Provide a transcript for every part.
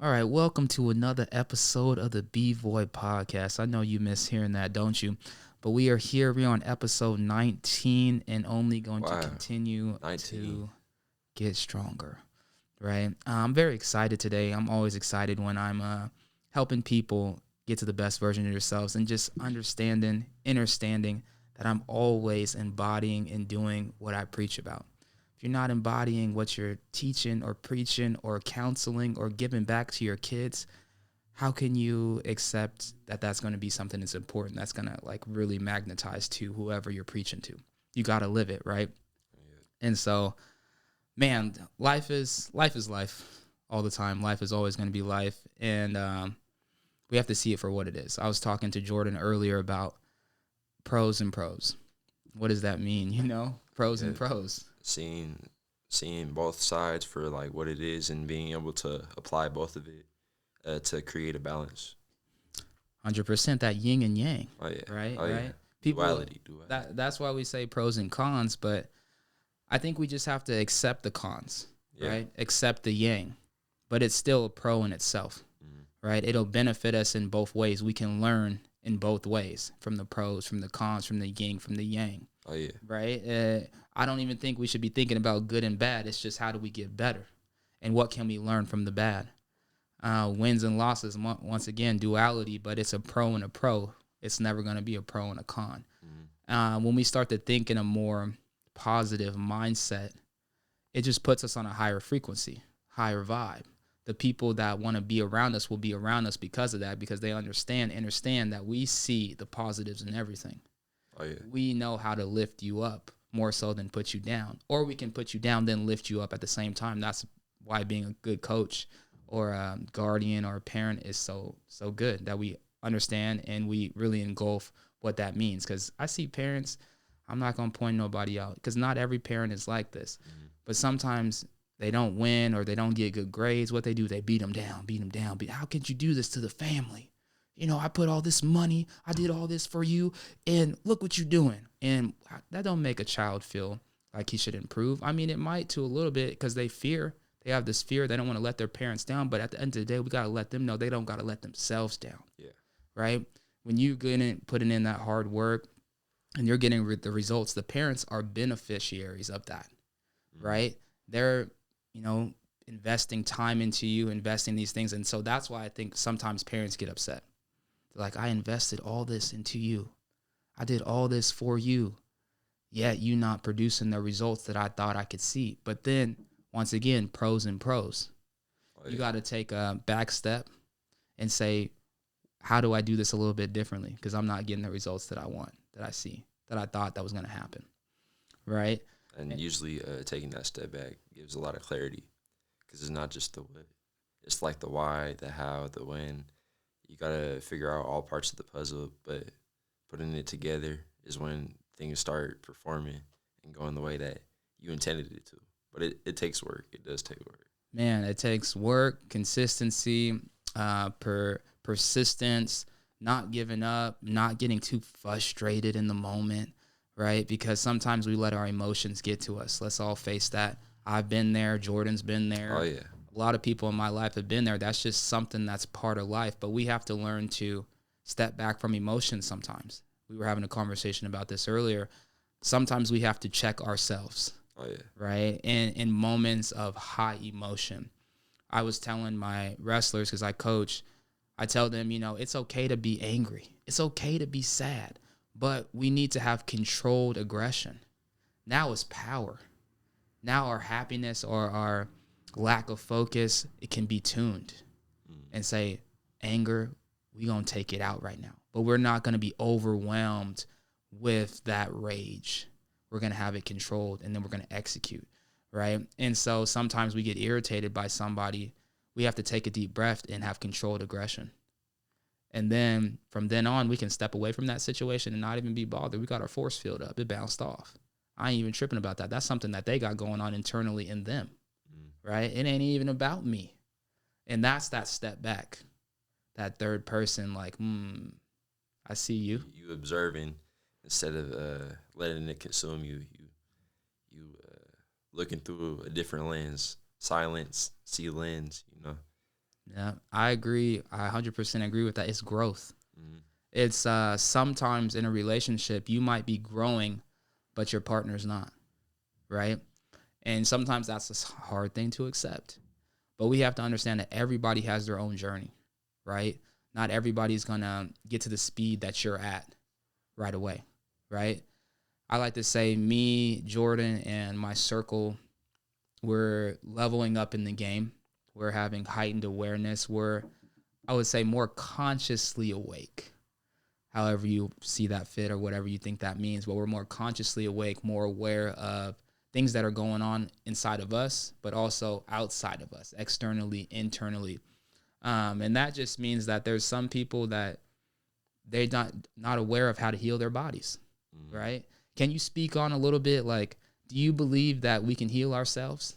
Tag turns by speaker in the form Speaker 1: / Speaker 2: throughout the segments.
Speaker 1: All right, welcome to another episode of the B-voy podcast. I know you miss hearing that, don't you? But we are here. We're on episode 19 and only going to
Speaker 2: Wow,
Speaker 1: continue
Speaker 2: 19.
Speaker 1: to get stronger, right? I'm very excited today. I'm always excited when I'm helping people get to the best version of yourselves and just understanding that I'm always embodying and doing what I preach about. If you're not embodying what you're teaching or preaching or counseling or giving back to your kids, how can you accept that that's going to be something that's important, that's going to like really magnetize to whoever you're preaching to? You got to live it, right? And so, man, life all the time. Life is always going to be life, and we have to see it for what it is. I was talking to Jordan earlier about pros and pros. What does that mean? Pros
Speaker 2: Yeah,
Speaker 1: and pros.
Speaker 2: seeing both sides for like what it is and being able to apply both of it to create a balance.
Speaker 1: 100% that yin and yang,
Speaker 2: Oh yeah,
Speaker 1: right?
Speaker 2: oh yeah.
Speaker 1: Right. People
Speaker 2: Duality.
Speaker 1: that's why we say pros and cons, but I think we just have to accept the cons,
Speaker 2: Yeah.
Speaker 1: right? Accept the yang, but it's still a pro in itself, right? It'll benefit us in both ways. We can learn in both ways, from the pros, from the cons, from the yin, from the yang,
Speaker 2: Oh yeah,
Speaker 1: right? I don't even think we should be thinking about good and bad. It's just how do we get better, and what can we learn from the bad? Wins and losses, once again, duality, but it's a pro and a pro. It's never going to be a pro and a con. When we start to think in a more positive mindset, it just puts us on a higher frequency, higher vibe. The people that want to be around us will be around us because of that, because they understand that we see the positives in everything.
Speaker 2: oh yeah,
Speaker 1: We know how to lift you up more so than put you down, or we can put you down then lift you up at the same time. That's why being a good coach or a guardian or a parent is so good, that we understand and we really engulf what that means. Because I see parents, I'm not going to point nobody out, because not every parent is like this, but sometimes they don't win or they don't get good grades. What they do, they beat them down. How could you do this to the family? I put all this money, I did all this for you, and look what you're doing. And that don't make a child feel like he should improve. I mean, it might to a little bit, because they have this fear. They don't want to let their parents down. But at the end of the day, we got to let them know they don't got to let themselves down.
Speaker 2: yeah,
Speaker 1: Right? When you putting in that hard work and you're getting the results, the parents are beneficiaries of that. Right? They're, investing time into you, investing these things. And so that's why I think sometimes parents get upset. They're like, I invested all this into you. I did all this for you. Yet you not producing the results that I thought I could see. But then, once again, pros and pros.
Speaker 2: oh,
Speaker 1: You
Speaker 2: yeah.
Speaker 1: got to take a back step and say, how do I do this a little bit differently? Because I'm not getting the results that I want, that I see, that I thought that was going to happen. Right?
Speaker 2: And usually taking that step back gives a lot of clarity, because it's not just the what, it's like the why, the how, the when. You gotta figure out all parts of the puzzle, but putting it together is when things start performing and going the way that you intended it to. But it takes work. It does take work.
Speaker 1: Man, it takes work, consistency, persistence, not giving up, not getting too frustrated in the moment, right? Because sometimes we let our emotions get to us. Let's all face that. I've been there. Jordan's been there.
Speaker 2: Oh yeah,
Speaker 1: A lot of people in my life have been there. That's just something that's part of life. But we have to learn to step back from emotions sometimes. We were having a conversation about this earlier. Sometimes we have to check ourselves,
Speaker 2: oh yeah,
Speaker 1: right? And in moments of high emotion. I was telling my wrestlers, because I coach, I tell them, it's okay to be angry. It's okay to be sad. But we need to have controlled aggression. Now is power. Now our happiness or our lack of focus, it can be tuned and say, anger, we going to take it out right now. But we're not going to be overwhelmed with that rage. We're going to have it controlled, and then we're going to execute, right? And so sometimes we get irritated by somebody. We have to take a deep breath and have controlled aggression. And then from then on, we can step away from that situation and not even be bothered. We got our force field up. It bounced off. I ain't even tripping about that. That's something that they got going on internally in them, right? It ain't even about me. And that's that step back, that third person, like, I see you.
Speaker 2: You observing instead of letting it consume you. You looking through a different lens, silence, see lens.
Speaker 1: Yeah, I agree. I 100% agree with that. It's growth.
Speaker 2: Mm-hmm.
Speaker 1: It's sometimes in a relationship, you might be growing, but your partner's not, right? And sometimes that's a hard thing to accept. But we have to understand that everybody has their own journey, right? Not everybody's going to get to the speed that you're at right away, right? I like to say me, Jordan, and my circle, we're leveling up in the game. We're having heightened awareness. We're, I would say, more consciously awake, however you see that fit or whatever you think that means. But we're more consciously awake, more aware of things that are going on inside of us, but also outside of us, externally, internally. And that just means that there's some people that they're not aware of how to heal their bodies,
Speaker 2: Mm-hmm.
Speaker 1: right? Can you speak on a little bit, like, do you believe that we can heal ourselves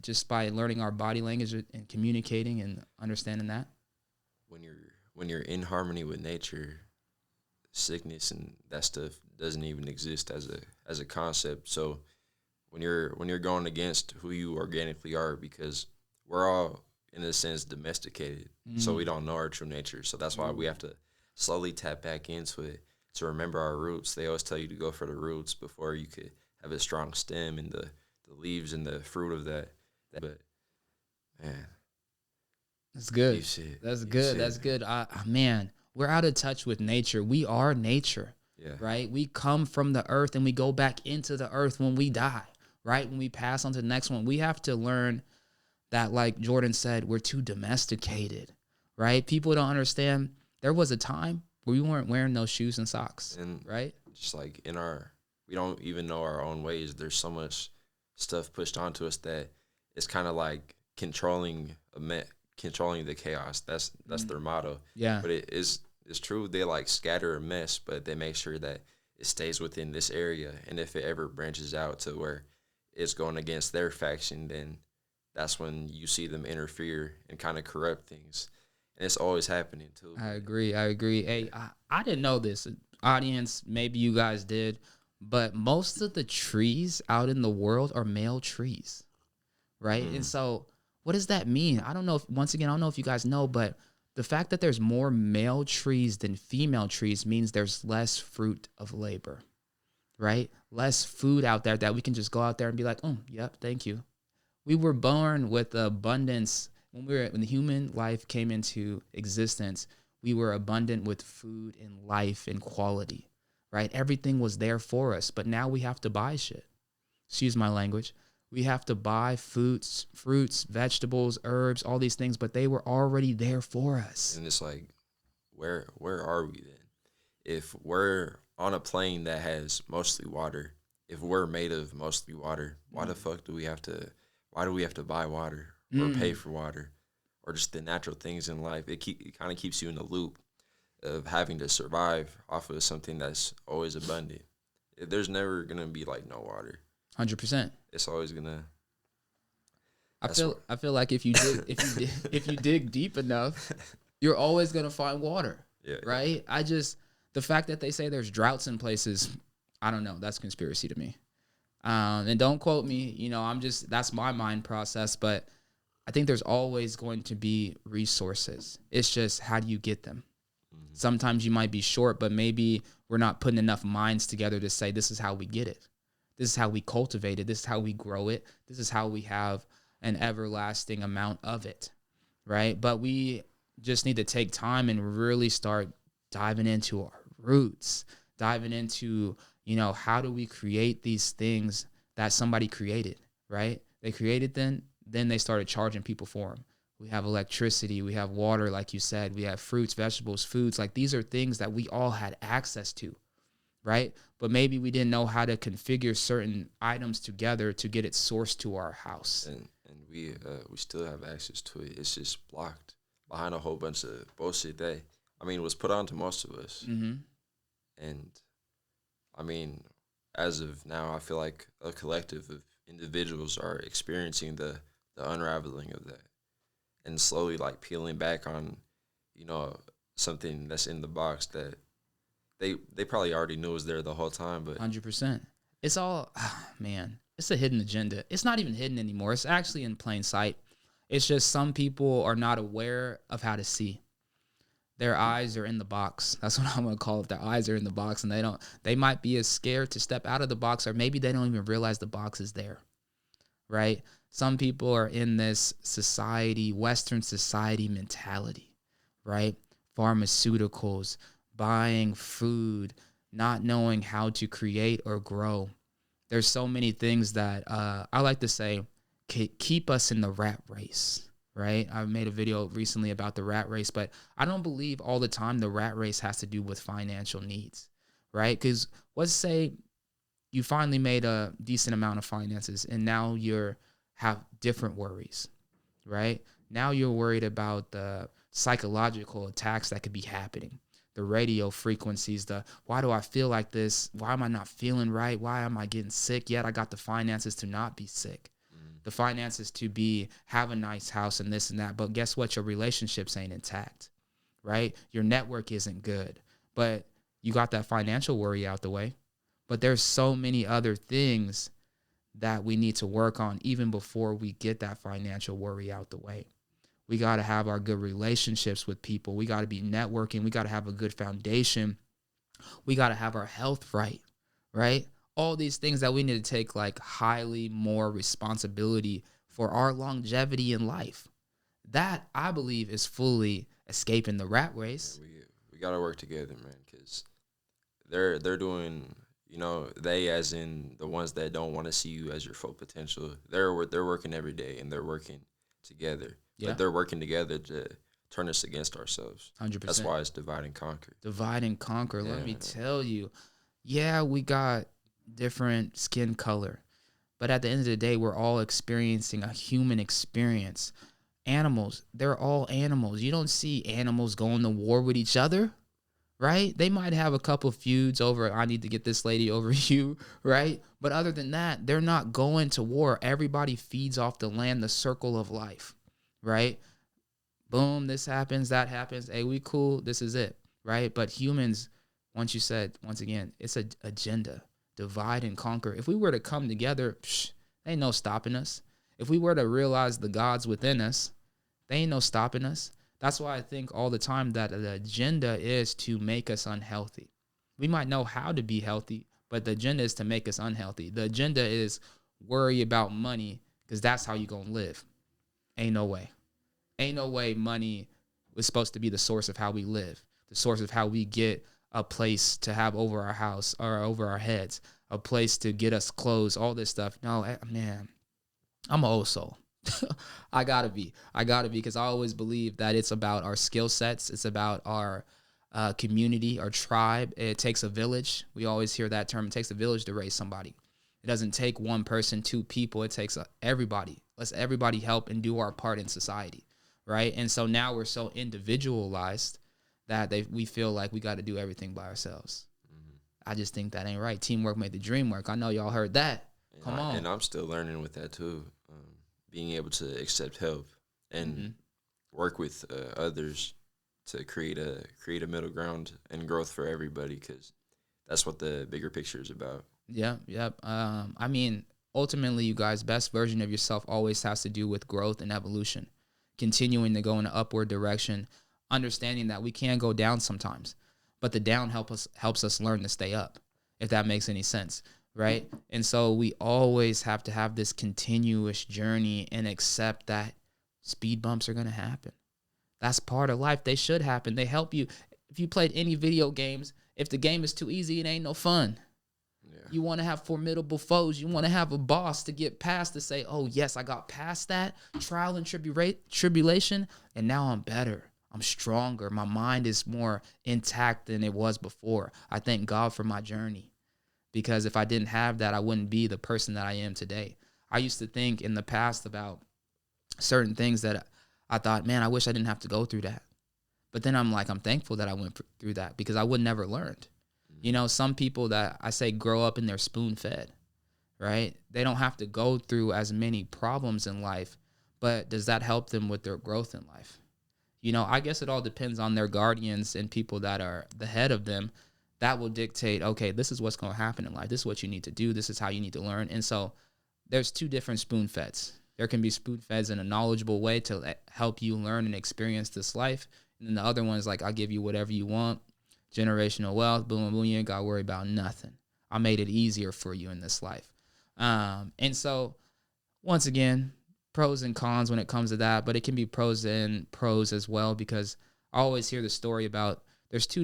Speaker 1: just by learning our body language and communicating and understanding that?
Speaker 2: When you're in harmony with nature, sickness and that stuff doesn't even exist as a concept. So when you're going against who you organically are, because we're all in a sense domesticated, so we don't know our true nature. So that's why we have to slowly tap back into it to remember our roots. They always tell you to go for the roots before you could have a strong stem and the leaves and the fruit of that. But man,
Speaker 1: That's
Speaker 2: you
Speaker 1: good.
Speaker 2: said
Speaker 1: That's
Speaker 2: you
Speaker 1: good.
Speaker 2: said
Speaker 1: That's good. Man, we're out of touch with nature. We are nature,
Speaker 2: yeah.
Speaker 1: right? We come from the earth and we go back into the earth when we die, right? When we pass on to the next one, we have to learn that, like Jordan said, we're too domesticated, right? People don't understand. There was a time where we weren't wearing those shoes and socks,
Speaker 2: And
Speaker 1: right?
Speaker 2: just like we don't even know our own ways. There's so much stuff pushed onto us that it's kind of like controlling the chaos. That's their motto.
Speaker 1: Yeah,
Speaker 2: But it's true. They like scatter a mess, but they make sure that it stays within this area. And if it ever branches out to where it's going against their faction, then that's when you see them interfere and kind of corrupt things. And it's always happening too.
Speaker 1: I agree. I agree. Hey, I didn't know this. Audience, maybe you guys did, but most of the trees out in the world are male trees, right? And so what does that mean? I don't know if, once again, I don't know if you guys know, but the fact that there's more male trees than female trees means there's less fruit of labor, right? Less food out there that we can just go out there and be like, oh, yep, thank you. We were born with abundance. When the human life came into existence, we were abundant with food and life and quality, right? Everything was there for us, but now we have to buy shit. Excuse my language. We have to buy fruits, vegetables, herbs, all these things, but they were already there for us.
Speaker 2: And it's like, where are we then? If we're on a plane that has mostly water, if we're made of mostly water, why the fuck do we have to? Why do we have to buy water or pay for water, or just the natural things in life? It kind of keeps you in the loop of having to survive off of something that's always abundant. There's never gonna be like no water.
Speaker 1: 100%.
Speaker 2: It's always gonna.
Speaker 1: I feel like if you dig deep enough, you're always gonna find water.
Speaker 2: Yeah.
Speaker 1: Right? The fact that they say there's droughts in places, I don't know. That's conspiracy to me. And don't quote me. That's my mind process. But I think there's always going to be resources. It's just, how do you get them? Mm-hmm. Sometimes you might be short, but maybe we're not putting enough minds together to say this is how we get it. This is how we cultivate it. This is how we grow it. This is how we have an everlasting amount of it, right? But we just need to take time and really start diving into our roots, diving into, how do we create these things that somebody created, right? They created them, then they started charging people for them. We have electricity, we have water, like you said, we have fruits, vegetables, foods. Like, these are things that we all had access to, right? But maybe we didn't know how to configure certain items together to get it sourced to our house.
Speaker 2: And we still have access to it. It's just blocked behind a whole bunch of bullshit that, was put on to most of us.
Speaker 1: Mm-hmm.
Speaker 2: And as of now, I feel like a collective of individuals are experiencing the unraveling of that, and slowly like peeling back on, something that's in the box that they probably already knew was there the whole time. But
Speaker 1: 100%. It's all, man, it's a hidden agenda. It's not even hidden anymore. It's actually in plain sight. It's just some people are not aware of how to see. Their eyes are in the box. That's what I'm gonna call it. Their eyes are in the box, and they might be as scared to step out of the box, or maybe they don't even realize the box is there, right? Some people are in this society, Western society mentality, right? Pharmaceuticals, buying food, not knowing how to create or grow. There's so many things that I like to say keep us in the rat race, right? I made a video recently about the rat race, but I don't believe all the time the rat race has to do with financial needs, right? Because let's say you finally made a decent amount of finances and now you're have different worries, right? Now you're worried about the psychological attacks that could be happening, the radio frequencies, the why do I feel like this? Why am I not feeling right? Why am I getting sick? Yet I got the finances to not be sick, the finances to be have a nice house and this and that. But guess what? Your relationships ain't intact, right? Your network isn't good, but you got that financial worry out the way. But there's so many other things that we need to work on even before we get that financial worry out the way. We got to have our good relationships with people. We got to be networking. We got to have a good foundation. We got to have our health right, right? All these things that we need to take like highly more responsibility for our longevity in life. That I believe is fully escaping the rat race.
Speaker 2: We got to work together, man, because they're doing, you know, they as in the ones that don't want to see you as your full potential. They're working every day and they're working together.
Speaker 1: Yeah.
Speaker 2: But they're working together to turn us against ourselves.
Speaker 1: 100%.
Speaker 2: That's why it's divide and conquer.
Speaker 1: Divide and conquer.
Speaker 2: Yeah.
Speaker 1: Let me tell you. Yeah, we got different skin color. But at the end of the day, we're all experiencing a human experience. Animals, they're all animals. You don't see animals going to war with each other, right? They might have a couple feuds over, I need to get this lady over you, right? But other than that, they're not going to war. Everybody feeds off the land, the circle of life, right? Boom, this happens, that happens. Hey, we cool, this is it, right? But humans, once again, it's an agenda. Divide and conquer. If we were to come together, ain't no stopping us. If we were to realize the gods within us, they ain't no stopping us. That's why I think all the time that the agenda is to make us unhealthy. We might know how to be healthy, but the agenda is to make us unhealthy. The agenda is worry about money because that's how you going to live. Ain't no way. Ain't no way money was supposed to be the source of how we live, the source of how we get a place to have over our house or over our heads, a place to get us clothes, all this stuff. No, man, I'm an old soul. I gotta be because I always believe that it's about our skill sets. It's about our community, our tribe. It takes a village. We always hear that term. It takes a village to raise somebody. It doesn't take one person, two people. It takes everybody. Let's everybody help and do our part in society, right? And so now we're so individualized that we feel like we got to do everything by ourselves. I just think that ain't right. Teamwork made the dream work. I know y'all heard that. Come on.
Speaker 2: And I'm still learning with that too. Being able to accept help and work with others to create a middle ground and growth for everybody, because that's what the bigger picture is about.
Speaker 1: Yep. I mean, ultimately, you guys, best version of yourself always has to do with growth and evolution, continuing to go in an upward direction, understanding that we can go down sometimes, but the down helps us learn to stay up, if that makes any sense. Right. And so we always have to have this continuous journey and accept that speed bumps are going to happen. That's part of life. They should happen. They help you. If you played any video games, if the game is too easy, it ain't no fun. Yeah. You want to have formidable foes. You want to have a boss to get past to say, oh, yes, I got past that trial and tribulation, and now I'm better. I'm stronger. My mind is more intact than it was before. I thank God for my journey. Because if I didn't have that, I wouldn't be the person that I am today. I used to think in the past about certain things that I thought, man, I wish I didn't have to go through that. But then I'm thankful that I went through that because I would never learned. You know, some people that I say grow up and they're spoon fed, right? They don't have to go through as many problems in life, but does that help them with their growth in life? You know, I guess it all depends on their guardians and people that are the head of them. That will dictate, okay, this is what's going to happen in life. This is what you need to do. This is how you need to learn. And so there's two different spoon feds. There can be spoon feds in a knowledgeable way to help you learn and experience this life. And then the other one is like, I'll give you whatever you want. Generational wealth, boom, boom, you ain't got to worry about nothing. I made it easier for you in this life. And so, once again, pros and cons when it comes to that, but it can be pros and pros as well, because I always hear the story about there's two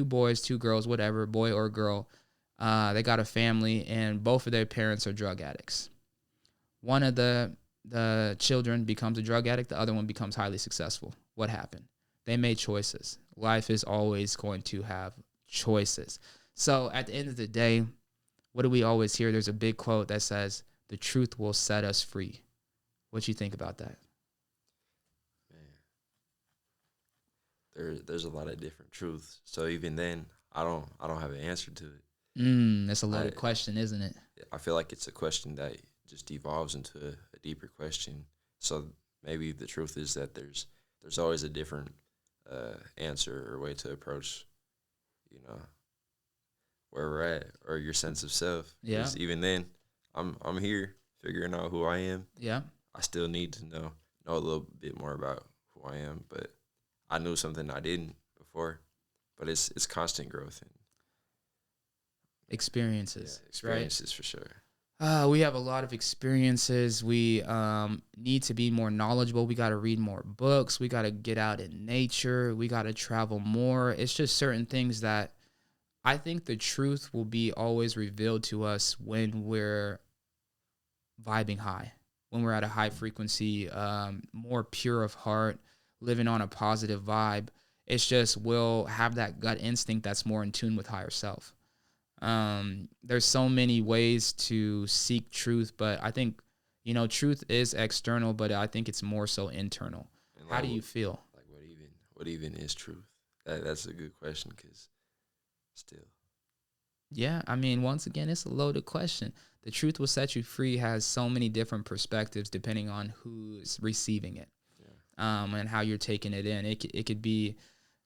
Speaker 1: boys, two girls, whatever, boy or girl. They got a family and both of their parents are drug addicts. One of the children becomes a drug addict. The other one becomes highly successful. What happened? They made choices. Life is always going to have choices. So at the end of the day, what do we always hear? There's a big quote that says, "The truth will set us free." What you think about that?
Speaker 2: Man, there's a lot of different truths. So even then, I don't have an answer to it.
Speaker 1: That's a loaded question, isn't it?
Speaker 2: I feel like it's a question that just evolves into a deeper question. So maybe the truth is that there's always a different answer or way to approach, where we're at or your sense of self.
Speaker 1: Yeah.
Speaker 2: Even then, I'm here figuring out who I am.
Speaker 1: Yeah.
Speaker 2: I still need to know a little bit more about who I am, but I knew something I didn't before. But it's constant growth and
Speaker 1: experiences.
Speaker 2: Yeah, experiences, right? For sure.
Speaker 1: We have a lot of experiences. We need to be more knowledgeable. We got to read more books. We got to get out in nature. We got to travel more. It's just certain things that I think the truth will be always revealed to us when we're vibing high, when we're at a high frequency, more pure of heart, living on a positive vibe. It's just we'll have that gut instinct that's more in tune with higher self. There's so many ways to seek truth, but I think, truth is external, but I think it's more so internal. How do you feel?
Speaker 2: Like what even is truth? That's a good question, because still.
Speaker 1: Yeah, I mean, once again, it's a loaded question. The truth will set you free has so many different perspectives depending on who's receiving it, and how you're taking it in. It could be,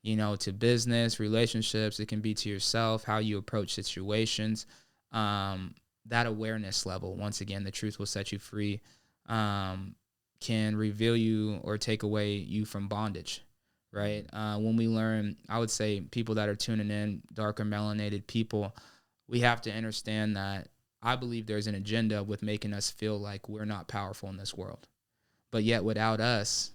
Speaker 1: to business, relationships. It can be to yourself, how you approach situations. That awareness level, once again, the truth will set you free, can reveal you or take away you from bondage, right? When we learn, I would say people that are tuning in, darker melanated people, we have to understand that I believe there's an agenda with making us feel like we're not powerful in this world. But yet without us,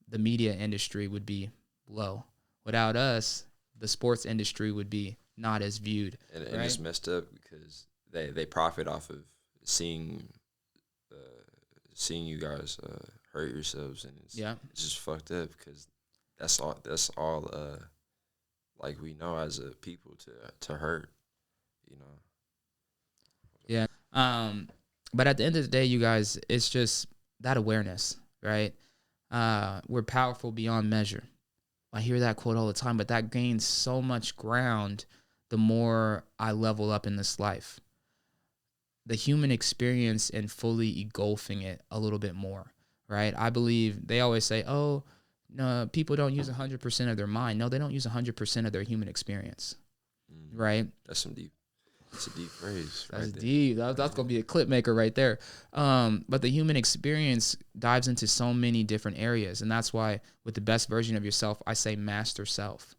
Speaker 1: the media industry would be low. Without us, the sports industry would be not as viewed.
Speaker 2: And it's messed up because they profit off of seeing you guys hurt yourselves, and it's just fucked up, because that's all like we know as a people to hurt,
Speaker 1: Yeah. But at the end of the day, you guys, it's just that awareness, right? We're powerful beyond measure. I hear that quote all the time, but that gains so much ground the more I level up in this life. The human experience and fully engulfing it a little bit more, right? I believe they always say, oh, no, people don't use 100% of their mind. No, they don't use 100% of their human experience, right?
Speaker 2: That's a deep phrase.
Speaker 1: That's right, deep. That's going to be a clip maker right there. But the human experience dives into so many different areas. And that's why with the best version of yourself, I say master self.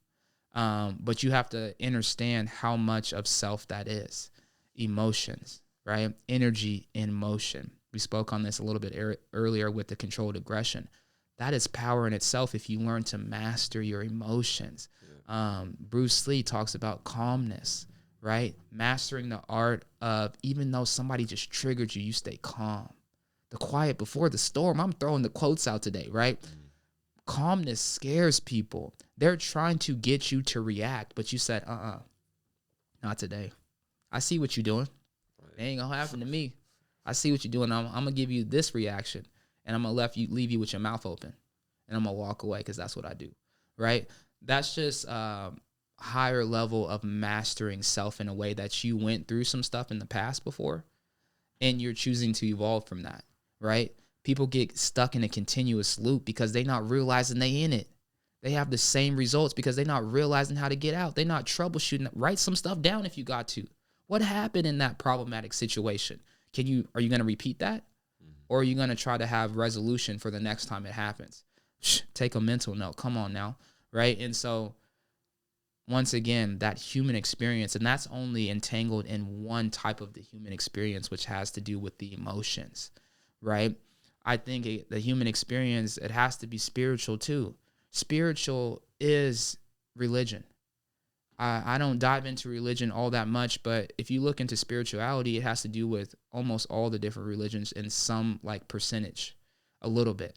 Speaker 1: But you have to understand how much of self that is. Emotions, right? Energy in motion. We spoke on this a little bit earlier with the controlled aggression. That is power in itself if you learn to master your emotions. Yeah. Bruce Lee talks about calmness, right? Mastering the art of, even though somebody just triggered you, you stay calm. The quiet before the storm. I'm throwing the quotes out today, right? Calmness scares people. They're trying to get you to react, but you said, not today. I see what you're doing. It ain't gonna happen to me. I see what you're doing. I'm gonna give you this reaction, and I'm gonna leave you with your mouth open, and I'm gonna walk away, because that's what I do, right? That's just higher level of mastering self in a way that you went through some stuff in the past before, and you're choosing to evolve from that, right? People get stuck in a continuous loop because they're not realizing they in it. They have the same results because they're not realizing how to get out. They're not troubleshooting. Write some stuff down if you got to. What happened in that problematic situation? Are you going to repeat that? or are you going to try to have resolution for the next time it happens? Take a mental note. Come on now, right? And so once again, that human experience, and that's only entangled in one type of the human experience, which has to do with the emotions, right? I think the human experience, it has to be spiritual too. Spiritual is religion. I don't dive into religion all that much, but if you look into spirituality, it has to do with almost all the different religions in some like percentage, a little bit.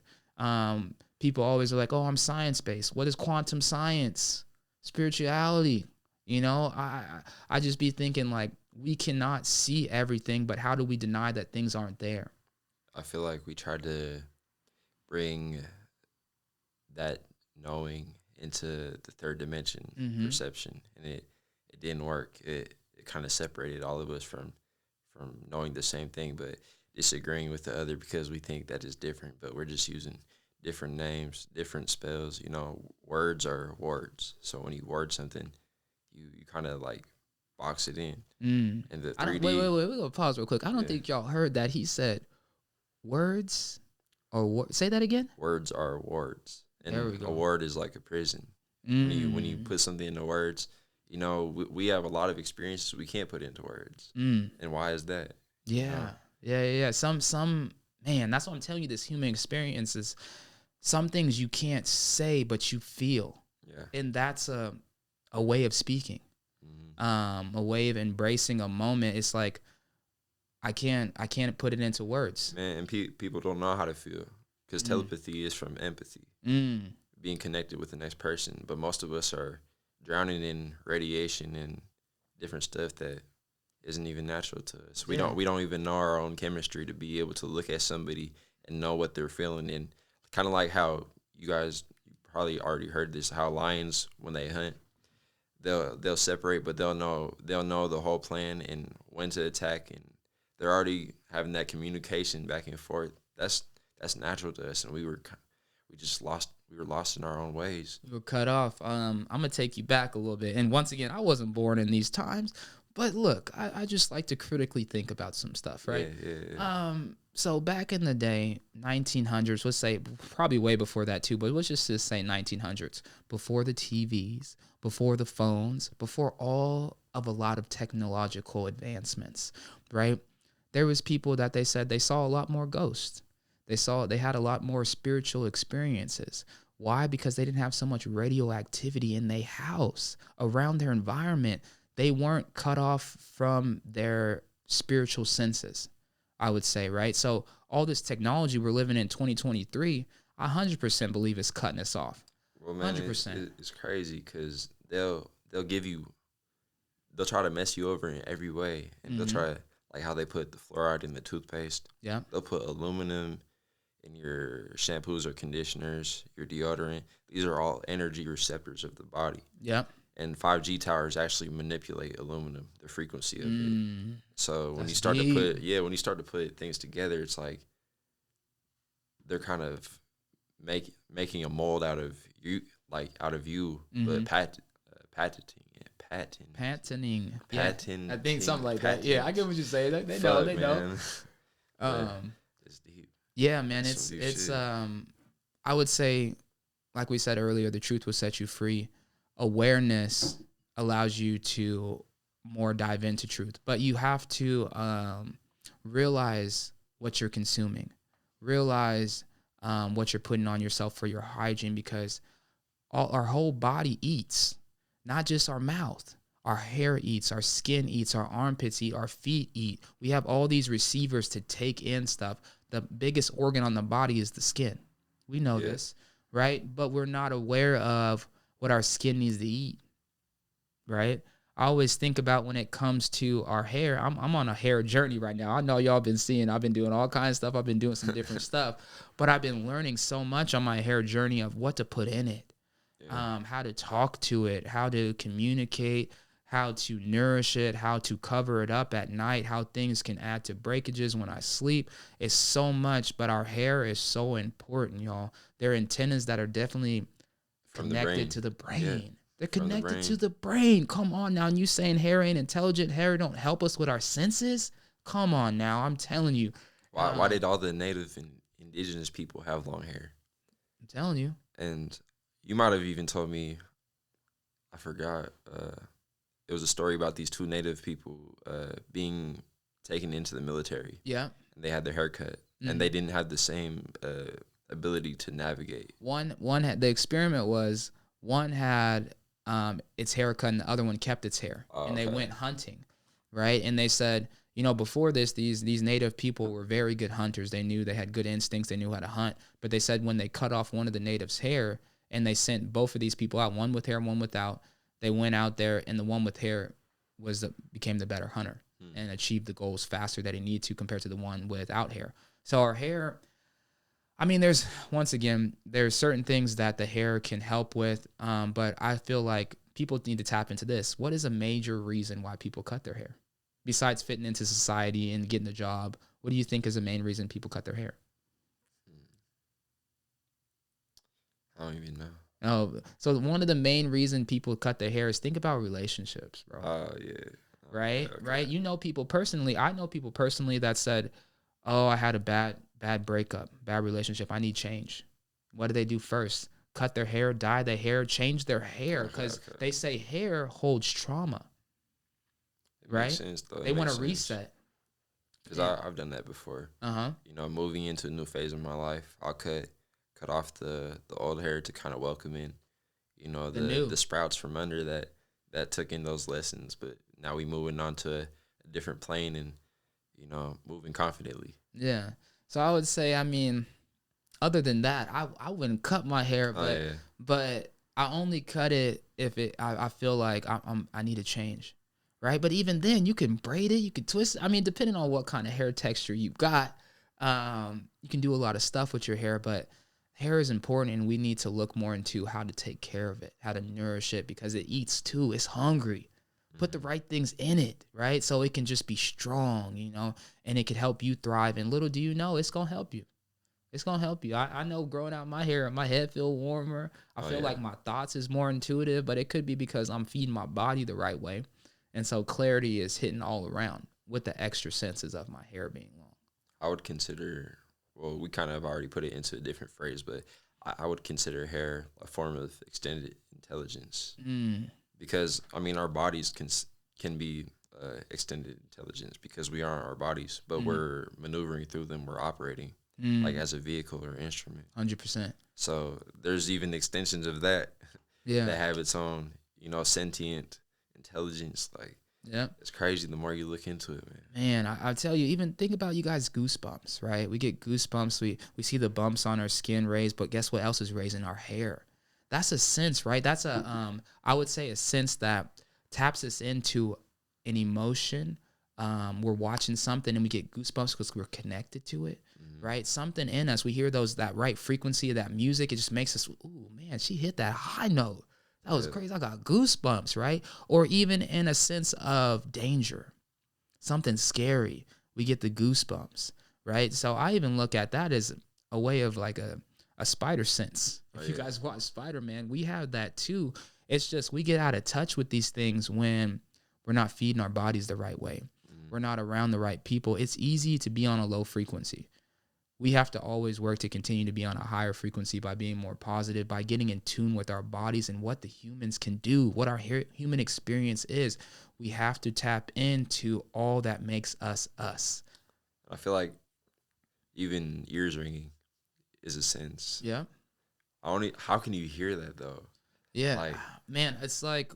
Speaker 1: People always are like, oh, I'm science-based. What is quantum science? Spirituality. You know, I just be thinking like we cannot see everything, but how do we deny that things aren't there?
Speaker 2: I feel like we tried to bring that knowing into the third dimension perception, and it didn't work. It kind of separated all of us from knowing the same thing but disagreeing with the other because we think that is different, but we're just using different names, different spells. You know, words are words, so when you word something, you kind of like box it in. And the 3D,
Speaker 1: wait, we're gonna pause real quick. I don't think y'all heard that. He said words or say that again.
Speaker 2: Words are words. And
Speaker 1: There we go.
Speaker 2: a word is like a prison. When you put something into words, you know, we have a lot of experiences we can't put into words. And why is that?
Speaker 1: Yeah. Yeah. Some man, that's what I'm telling you. This human experience is some things you can't say, but you feel.
Speaker 2: Yeah.
Speaker 1: And that's a way of speaking, a way of embracing a moment. It's like, I can't put it into words.
Speaker 2: Man, and people don't know how to feel because telepathy is from empathy, being connected with the next person. But most of us are drowning in radiation and different stuff that isn't even natural to us. We don't even know our own chemistry to be able to look at somebody and know what they're feeling. And kind of like how you probably already heard this, how lions, when they hunt, they'll separate, but they'll know the whole plan and when to attack, and they're already having that communication back and forth. That's natural to us, and we were lost in our own ways.
Speaker 1: We were cut off. I'm gonna take you back a little bit, and once again, I wasn't born in these times, but look, I just like to critically think about some stuff, right?
Speaker 2: Yeah.
Speaker 1: So back in the day, 1900s, let's say probably way before that too, but let's just say 1900s, before the TVs, before the phones, before all of a lot of technological advancements, right? There was people that they said they saw a lot more ghosts. They had a lot more spiritual experiences. Why? Because they didn't have so much radioactivity in their house, around their environment. They weren't cut off from their spiritual senses, I would say, right? So all this technology we're living in 2023, I 100% believe is cutting us off.
Speaker 2: Well, man,
Speaker 1: 100%.
Speaker 2: It's crazy because they'll try to mess you over in every way, and they'll try, like how they put the fluoride in the toothpaste.
Speaker 1: Yeah.
Speaker 2: They'll put aluminum in your shampoos or conditioners, your deodorant. These are all energy receptors of the body.
Speaker 1: Yeah.
Speaker 2: And 5G towers actually manipulate aluminum, the frequency of it. So when you start to put things together, it's like they're kind of making a mold out of you, but patenting it.
Speaker 1: Patenting.
Speaker 2: Patent.
Speaker 1: I think something like that. Yeah, I get what you say. They know.
Speaker 2: It's deep.
Speaker 1: Yeah, man. It's I would say, like we said earlier, the truth will set you free. Awareness allows you to more dive into truth, but you have to realize what you're consuming, realize what you're putting on yourself for your hygiene, because our whole body eats, not just our mouth. Our hair eats, our skin eats, our armpits eat, our feet eat. We have all these receivers to take in stuff. The biggest organ on the body is the skin. We know this, right? But we're not aware of what our skin needs to eat, right? I always think about when it comes to our hair. I'm on a hair journey right now. I know y'all been seeing, I've been doing all kinds of stuff. I've been doing some different stuff, but I've been learning so much on my hair journey of what to put in it, how to talk to it, how to communicate, how to nourish it, how to cover it up at night, how things can add to breakages when I sleep. It's so much, but our hair is so important, y'all. There are antennas that are definitely connected to the brain. Yeah. They're connected to the brain. Come on now. And you saying hair ain't intelligent, hair don't help us with our senses? Come on now. I'm telling you.
Speaker 2: Why did all the native and indigenous people have long hair?
Speaker 1: I'm telling you.
Speaker 2: And you might have even told me, I forgot. It was a story about these two native people being taken into the military.
Speaker 1: Yeah.
Speaker 2: And they had their hair cut, and they didn't have the same ability to navigate.
Speaker 1: One had, the experiment was one had its hair cut and the other one kept its hair, and they went hunting, right? And they said, you know, before this, these native people were very good hunters. They knew, they had good instincts. They knew how to hunt. But they said when they cut off one of the natives' hair and they sent both of these people out, one with hair, one without, they went out there and the one with hair became the better hunter and achieved the goals faster that he needed to compared to the one without hair. So our hair, I mean, there's certain things that the hair can help with, but I feel like people need to tap into this. What is a major reason why people cut their hair? Besides fitting into society and getting a job, what do you think is the main reason people cut their hair?
Speaker 2: I don't even know.
Speaker 1: Oh, so one of the main reason people cut their hair is think about relationships, bro.
Speaker 2: Oh, yeah.
Speaker 1: Right? Okay. Right? You know people personally. I know people personally that said, oh, I had a bad breakup, bad relationship. I need change. What do they do first? Cut their hair, dye their hair, change their hair because they say hair holds trauma. Right?
Speaker 2: Sense,
Speaker 1: they want to reset.
Speaker 2: Because I've done that before. You know, moving into a new phase of my life, I'll cut off the old hair to kind of welcome in, you know, the sprouts from under that took in those lessons. But now we moving on to a different plane and, you know, moving confidently.
Speaker 1: Yeah. So I would say, I mean, other than that, I wouldn't cut my hair, but I only cut it if I feel like I need a change. Right. But even then you can braid it, you can twist it. I mean, depending on what kind of hair texture you got, you can do a lot of stuff with your hair, but hair is important and we need to look more into how to take care of it, how to nourish it because it eats too. It's hungry. Put the right things in it, right? So it can just be strong, you know, and it can help you thrive. And little do you know, it's going to help you. It's going to help you. I know growing out my hair, my head feel warmer. I feel like my thoughts is more intuitive, but it could be because I'm feeding my body the right way. And so clarity is hitting all around with the extra senses of my hair being long.
Speaker 2: I would consider, well, we kind of already put it into a different phrase, but I would consider hair a form of extended intelligence. Because, I mean, our bodies can be extended intelligence because we are our bodies, but we're maneuvering through them, we're operating like as a vehicle or instrument.
Speaker 1: 100%.
Speaker 2: So there's even extensions of that that have its own, you know, sentient intelligence. Like, it's crazy the more you look into it, man.
Speaker 1: Man, I tell you, even think about you guys goosebumps, right? We get goosebumps. We see the bumps on our skin raised, but guess what else is raising our hair? That's a sense, right? That's I would say a sense that taps us into an emotion. We're watching something and we get goosebumps because we're connected to it, right? Something in us, we hear that right frequency of that music. It just makes us, ooh, man, she hit that high note. That was crazy. I got goosebumps, right? Or even in a sense of danger, something scary, we get the goosebumps, right? So I even look at that as a way of like a spider sense. If you guys watch Spider-Man, we have that too. It's just we get out of touch with these things when we're not feeding our bodies the right way. We're not around the right people. It's easy to be on a low frequency. We have to always work to continue to be on a higher frequency by being more positive, by getting in tune with our bodies and what the humans can do, what our human experience is. We have to tap into all that makes us us.
Speaker 2: I feel like even ears ringing is a sense.
Speaker 1: Yeah.
Speaker 2: How can you hear that though?
Speaker 1: Yeah. Like, man, it's like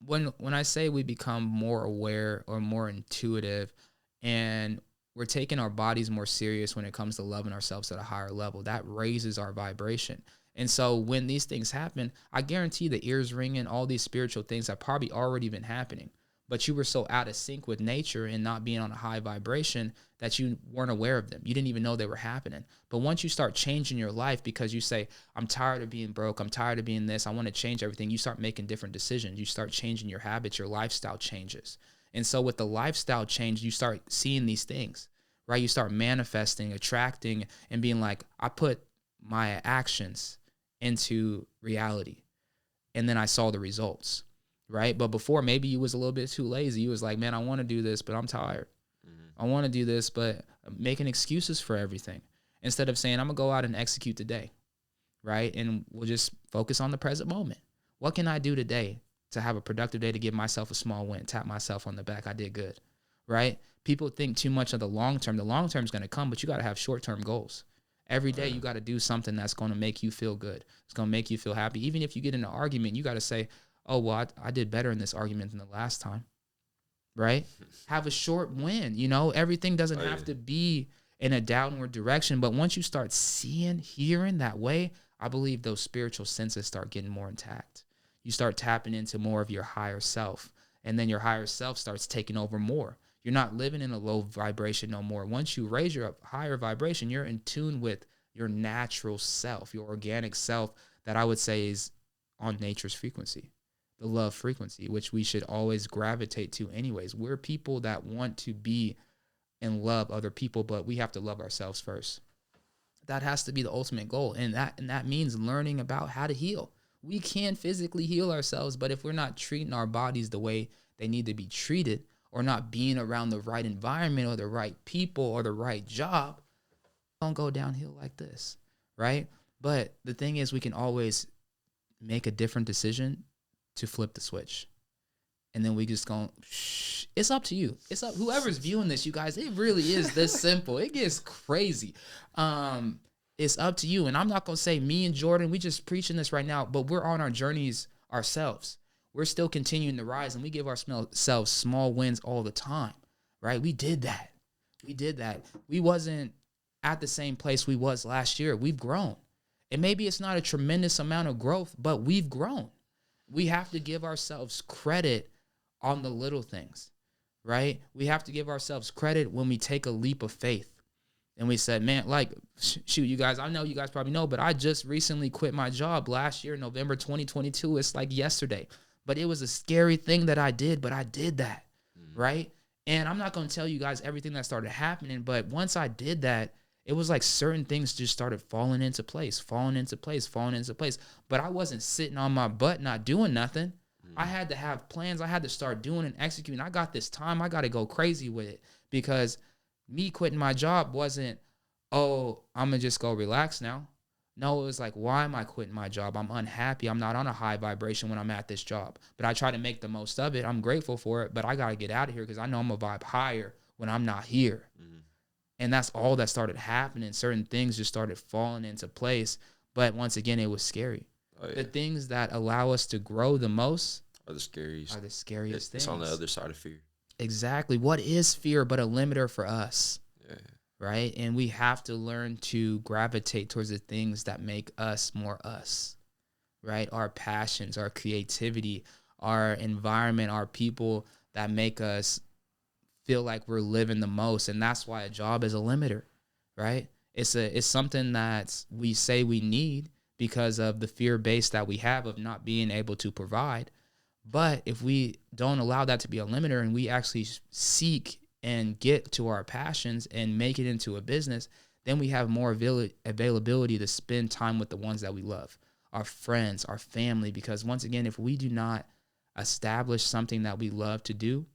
Speaker 1: when I say we become more aware or more intuitive and we're taking our bodies more serious when it comes to loving ourselves at a higher level, that raises our vibration. And so when these things happen, I guarantee the ears ringing, all these spiritual things have probably already been happening. But you were so out of sync with nature and not being on a high vibration that you weren't aware of them. You didn't even know they were happening. But once you start changing your life because you say, I'm tired of being broke, I'm tired of being this, I want to change everything, you start making different decisions. You start changing your habits, your lifestyle changes. And so with the lifestyle change, you start seeing these things, right? You start manifesting, attracting, and being like, I put my actions into reality. And then I saw the results. Right. But before, maybe you was a little bit too lazy. You was like, man, I want to do this, but I'm tired. I want to do this, but making excuses for everything instead of saying, I'm going to go out and execute today, right? And we'll just focus on the present moment. What can I do today to have a productive day to give myself a small win, tap myself on the back? I did good, right? People think too much of the long term. The long term is going to come, but you got to have short-term goals. Every day you got to do something that's going to make you feel good. It's going to make you feel happy. Even if you get in an argument, you got to say, oh, well, I did better in this argument than the last time, right? Have a short win. You know, everything doesn't have to be in a downward direction. But once you start seeing, hearing that way, I believe those spiritual senses start getting more intact. You start tapping into more of your higher self. And then your higher self starts taking over more. You're not living in a low vibration no more. Once you raise your higher vibration, you're in tune with your natural self, your organic self that I would say is on nature's frequency, the love frequency, which we should always gravitate to anyways. We're people that want to be and love other people, but we have to love ourselves first. That has to be the ultimate goal. And that means learning about how to heal. We can physically heal ourselves, but if we're not treating our bodies the way they need to be treated, or not being around the right environment or the right people or the right job, don't go downhill like this, right? But the thing is, we can always make a different decision to flip the switch. And then we just go, shh, it's up to you. It's up, whoever's viewing this, you guys, it really is this simple. It gets crazy. It's up to you. And I'm not going to say me and Jordan, we just preaching this right now, but we're on our journeys ourselves. We're still continuing to rise, and we give ourselves small wins all the time, right? We did that. We wasn't at the same place we was last year. We've grown. And maybe it's not a tremendous amount of growth, but we've grown. We have to give ourselves credit on the little things, right? We have to give ourselves credit when we take a leap of faith. And we said, man, like, shoot, you guys, I know you guys probably know, but I just recently quit my job last year, November 2022. It's like yesterday. But it was a scary thing that I did, but I did that, right? And I'm not going to tell you guys everything that started happening, but once I did that, it was like certain things just started falling into place. But I wasn't sitting on my butt not doing nothing. I had to have plans. I had to start doing and executing. I got this time. I got to go crazy with it, because me quitting my job wasn't, oh, I'm going to just go relax now. No, it was like, why am I quitting my job? I'm unhappy. I'm not on a high vibration when I'm at this job. But I try to make the most of it. I'm grateful for it, but I got to get out of here because I know I'm going to vibe higher when I'm not here. And that's all that started happening. Certain things just started falling into place. But once again, it was scary. The things that allow us to grow the most
Speaker 2: are the scariest
Speaker 1: things.
Speaker 2: It's on the other side of fear.
Speaker 1: Exactly. What is fear but a limiter for us? Yeah. Right? And we have to learn to gravitate towards the things that make us more us, right? Our passions, our creativity, our environment, our people that make us feel like we're living the most. And that's why a job is a limiter, right? It's something that we say we need because of the fear base that we have of not being able to provide. But if we don't allow that to be a limiter and we actually seek and get to our passions and make it into a business, then we have more availability to spend time with the ones that we love, our friends, our family. Because once again, if we do not establish something that we love to do,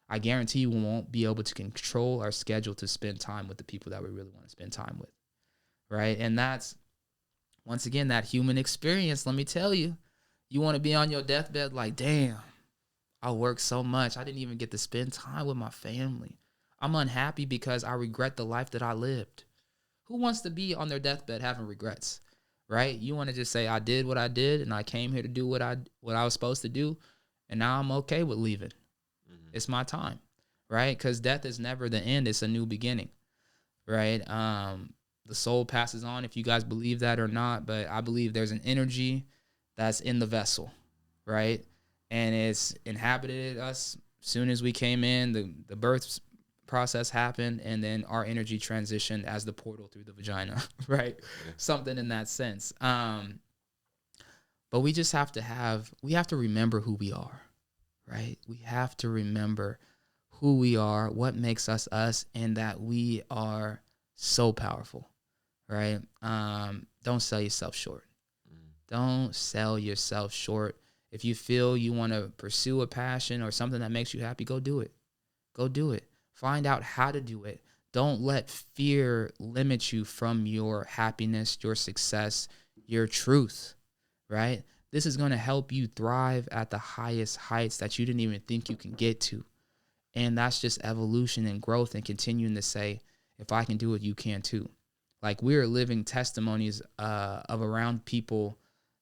Speaker 1: I guarantee you we won't be able to control our schedule to spend time with the people that we really want to spend time with, right? And that's, once again, that human experience. Let me tell you, you want to be on your deathbed like, damn, I worked so much. I didn't even get to spend time with my family. I'm unhappy because I regret the life that I lived. Who wants to be on their deathbed having regrets, right? You want to just say, I did what I did, and I came here to do what I was supposed to do, and now I'm okay with leaving. It's my time, right? Because death is never the end. It's a new beginning, right? The soul passes on, if you guys believe that or not, but I believe there's an energy that's in the vessel, right? And it's inhabited us. Soon as we came in, the birth process happened, and then our energy transitioned as the portal through the vagina, right? Yeah. Something in that sense. But we just have to remember who we are, right? We have to remember who we are, what makes us us, and that we are so powerful, right? Don't sell yourself short. Don't sell yourself short. If you feel you want to pursue a passion or something that makes you happy, go do it. Go do it. Find out how to do it. Don't let fear limit you from your happiness, your success, your truth, right? This is going to help you thrive at the highest heights that you didn't even think you can get to. And that's just evolution and growth and continuing to say, if I can do it, you can too. Like, we're living testimonies of around people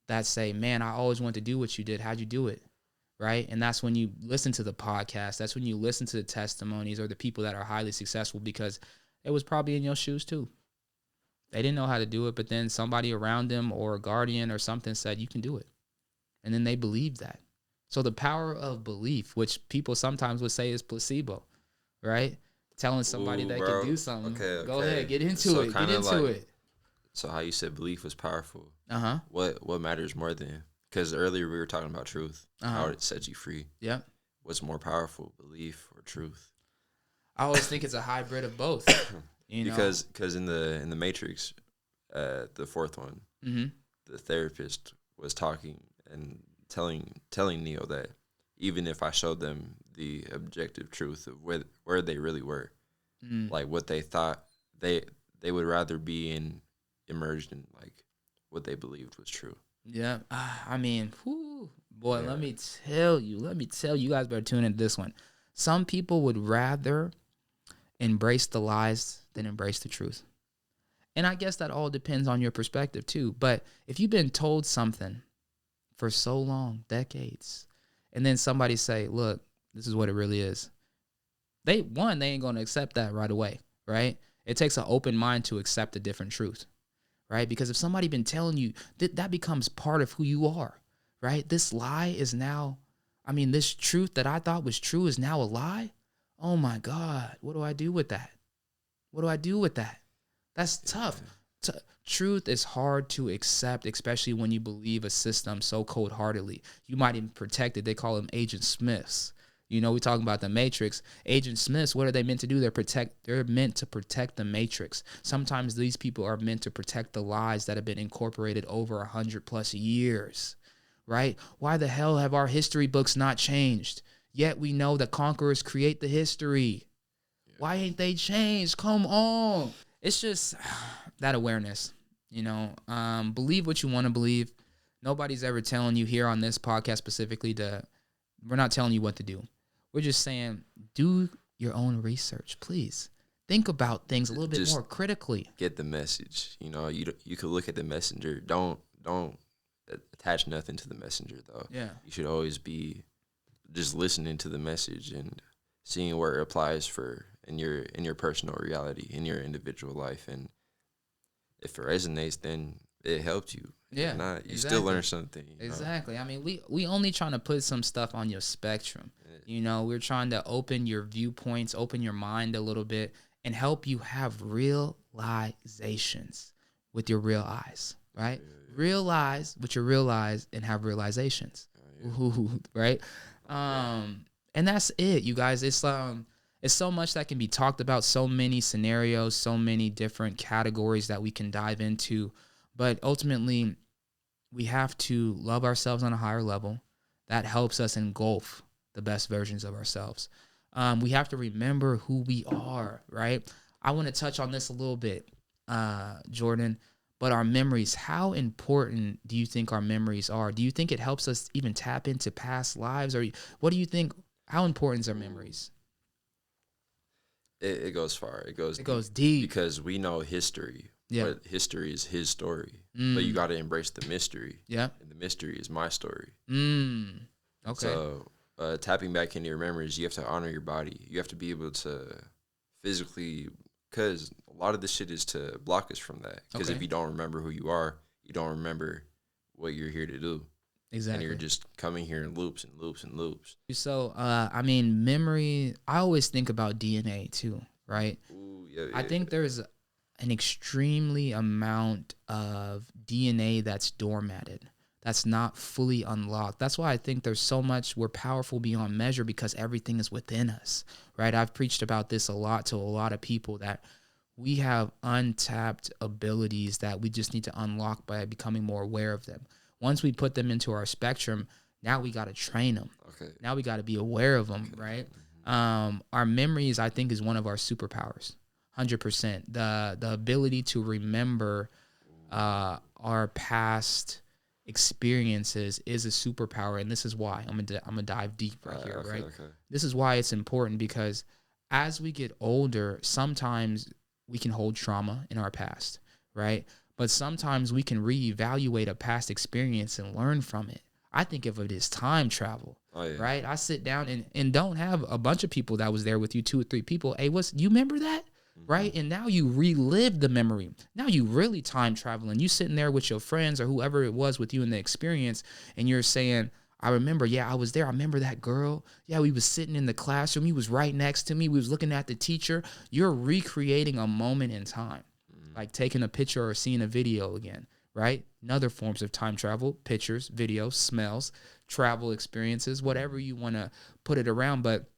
Speaker 1: that say, man, I always wanted to do what you did. How'd you do it? Right? And that's when you listen to the podcast. That's when you listen to the testimonies or the people that are highly successful, because it was probably in your shoes too. They didn't know how to do it, but then somebody around them or a guardian or something said, you can do it. And then they believed that. So the power of belief, which people sometimes would say is placebo, right? Telling somebody they can do something.
Speaker 2: Okay.
Speaker 1: Go ahead, get into
Speaker 2: So
Speaker 1: it. Get into it.
Speaker 2: So how you said belief was powerful.
Speaker 1: Uh-huh.
Speaker 2: What matters more than? Because earlier we were talking about truth, how it sets you free.
Speaker 1: Yeah.
Speaker 2: What's more powerful, belief or truth?
Speaker 1: I always think it's a hybrid of both. You know?
Speaker 2: Because in the Matrix, the fourth one, the therapist was talking and telling Neo that even if I showed them the objective truth of where they really were, like what they thought, they would rather be immersed in like what they believed was true.
Speaker 1: Yeah. I mean, boy, let me tell you guys better tune into this one. Some people would rather embrace the lies than embrace the truth. And I guess that all depends on your perspective too. But if you've been told something for so long, decades, and then somebody say, look, this is what it really is. They ain't going to accept that right away, right? It takes an open mind to accept a different truth, right? Because if somebody been telling you, that becomes part of who you are, right? This lie is now, this truth that I thought was true is now a lie. Oh my God, what do I do with that? What do I do with that? That's tough. Truth is hard to accept, especially when you believe a system so cold-heartedly. You might even protect it. They call them Agent Smiths. You know, we talking about the Matrix. Agent Smiths, what are they meant to do? They're meant to protect the Matrix. Sometimes these people are meant to protect the lies that have been incorporated over 100+ years, right? Why the hell have our history books not changed? Yet we know that conquerors create the history. Why ain't they changed? Come on. It's just that awareness, you know. Believe what you want to believe. Nobody's ever telling you here on this podcast specifically we're not telling you what to do. We're just saying, do your own research, please. Think about things a little bit more critically.
Speaker 2: Get the message. You know, you could look at the messenger. Don't attach nothing to the messenger, though.
Speaker 1: Yeah.
Speaker 2: You should always be just listening to the message and seeing where it applies in your personal reality, in your individual life. And if it resonates, then it helped you.
Speaker 1: Yeah.
Speaker 2: If not, you
Speaker 1: exactly.
Speaker 2: still learn something.
Speaker 1: Exactly. I mean, we only trying to put some stuff on your spectrum. You know, we're trying to open your viewpoints, open your mind a little bit, and help you have realizations with your real eyes, right? Yeah. Realize with your real eyes and have realizations, right? And that's it, you guys. It's so much that can be talked about, so many scenarios, so many different categories that we can dive into. But ultimately, we have to love ourselves on a higher level. That helps us engulf the best versions of ourselves. We have to remember who we are, right? I want to touch on this a little bit, Jordan, but our memories, how important do you think our memories are? Do you think it helps us even tap into past lives? Or what do you think, how important are memories?
Speaker 2: It goes far. It goes
Speaker 1: deep.
Speaker 2: Because we know history. Yeah. But history is his story. But you got to embrace the mystery. Yeah. And the mystery is my story. Okay. So tapping back into your memories, you have to honor your body. You have to be able to physically, because a lot of this shit is to block us from that. Because if you don't remember who you are, you don't remember what you're here to do. Exactly. And you're just coming here in loops and loops and loops.
Speaker 1: So, memory, I always think about DNA too, right?
Speaker 2: Ooh, yeah,
Speaker 1: I think there's an extremely amount of DNA that's dormanted, that's not fully unlocked. That's why I think there's so much, we're powerful beyond measure, because everything is within us, right? I've preached about this a lot to a lot of people, that we have untapped abilities that we just need to unlock by becoming more aware of them. Once we put them into our spectrum, now we got to train them. Okay. Now we got to be aware of them, right? Our memories, I think, is one of our superpowers. 100%. The ability to remember our past experiences is a superpower, and this is why I'm gonna dive deep right here.
Speaker 2: Okay,
Speaker 1: right,
Speaker 2: okay.
Speaker 1: this is why it's important, because as we get older, sometimes we can hold trauma in our past, right? But sometimes we can reevaluate a past experience and learn from it. I think of it as time travel.
Speaker 2: Oh yeah.
Speaker 1: Right, I sit down and don't have a bunch of people that was there with you, 2 or 3 people. Hey, you remember that? Right, and now you relive the memory. Now you really time traveling. You sitting there with your friends or whoever it was with you in the experience, and you're saying, I remember, yeah, I was there. I remember that girl. Yeah, we was sitting in the classroom. He was right next to me. We was looking at the teacher. You're recreating a moment in time, like taking a picture or seeing a video again, right? Another forms of time travel: pictures, videos, smells, travel experiences, whatever you want to put it around. But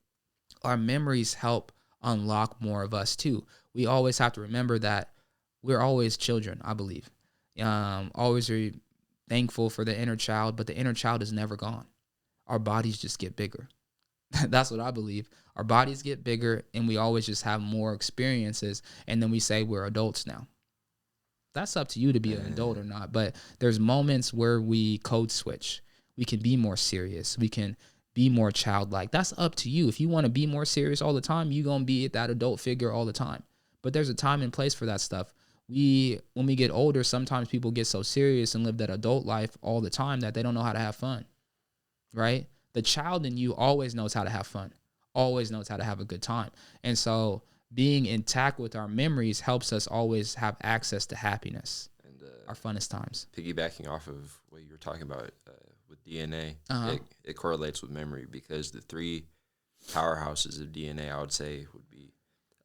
Speaker 1: our memories help unlock more of us too. We always have to remember that we're always children, I believe. Always very thankful for the inner child, but the inner child is never gone. Our bodies just get bigger. That's what I believe. Our bodies get bigger, and we always just have more experiences, and then we say we're adults now. That's up to you to be an adult or not. But there's moments where we code switch. We can be more serious. We can be more childlike. That's up to you. If you want to be more serious all the time, you're going to be that adult figure all the time. But there's a time and place for that stuff. When we get older, sometimes people get so serious and live that adult life all the time that they don't know how to have fun, right? The child in you always knows how to have fun, always knows how to have a good time. And so being intact with our memories helps us always have access to happiness,
Speaker 2: And
Speaker 1: our funnest times.
Speaker 2: piggybacking off of what you were talking about with DNA,
Speaker 1: Uh-huh.
Speaker 2: it correlates with memory because the three powerhouses of DNA, I would say, would be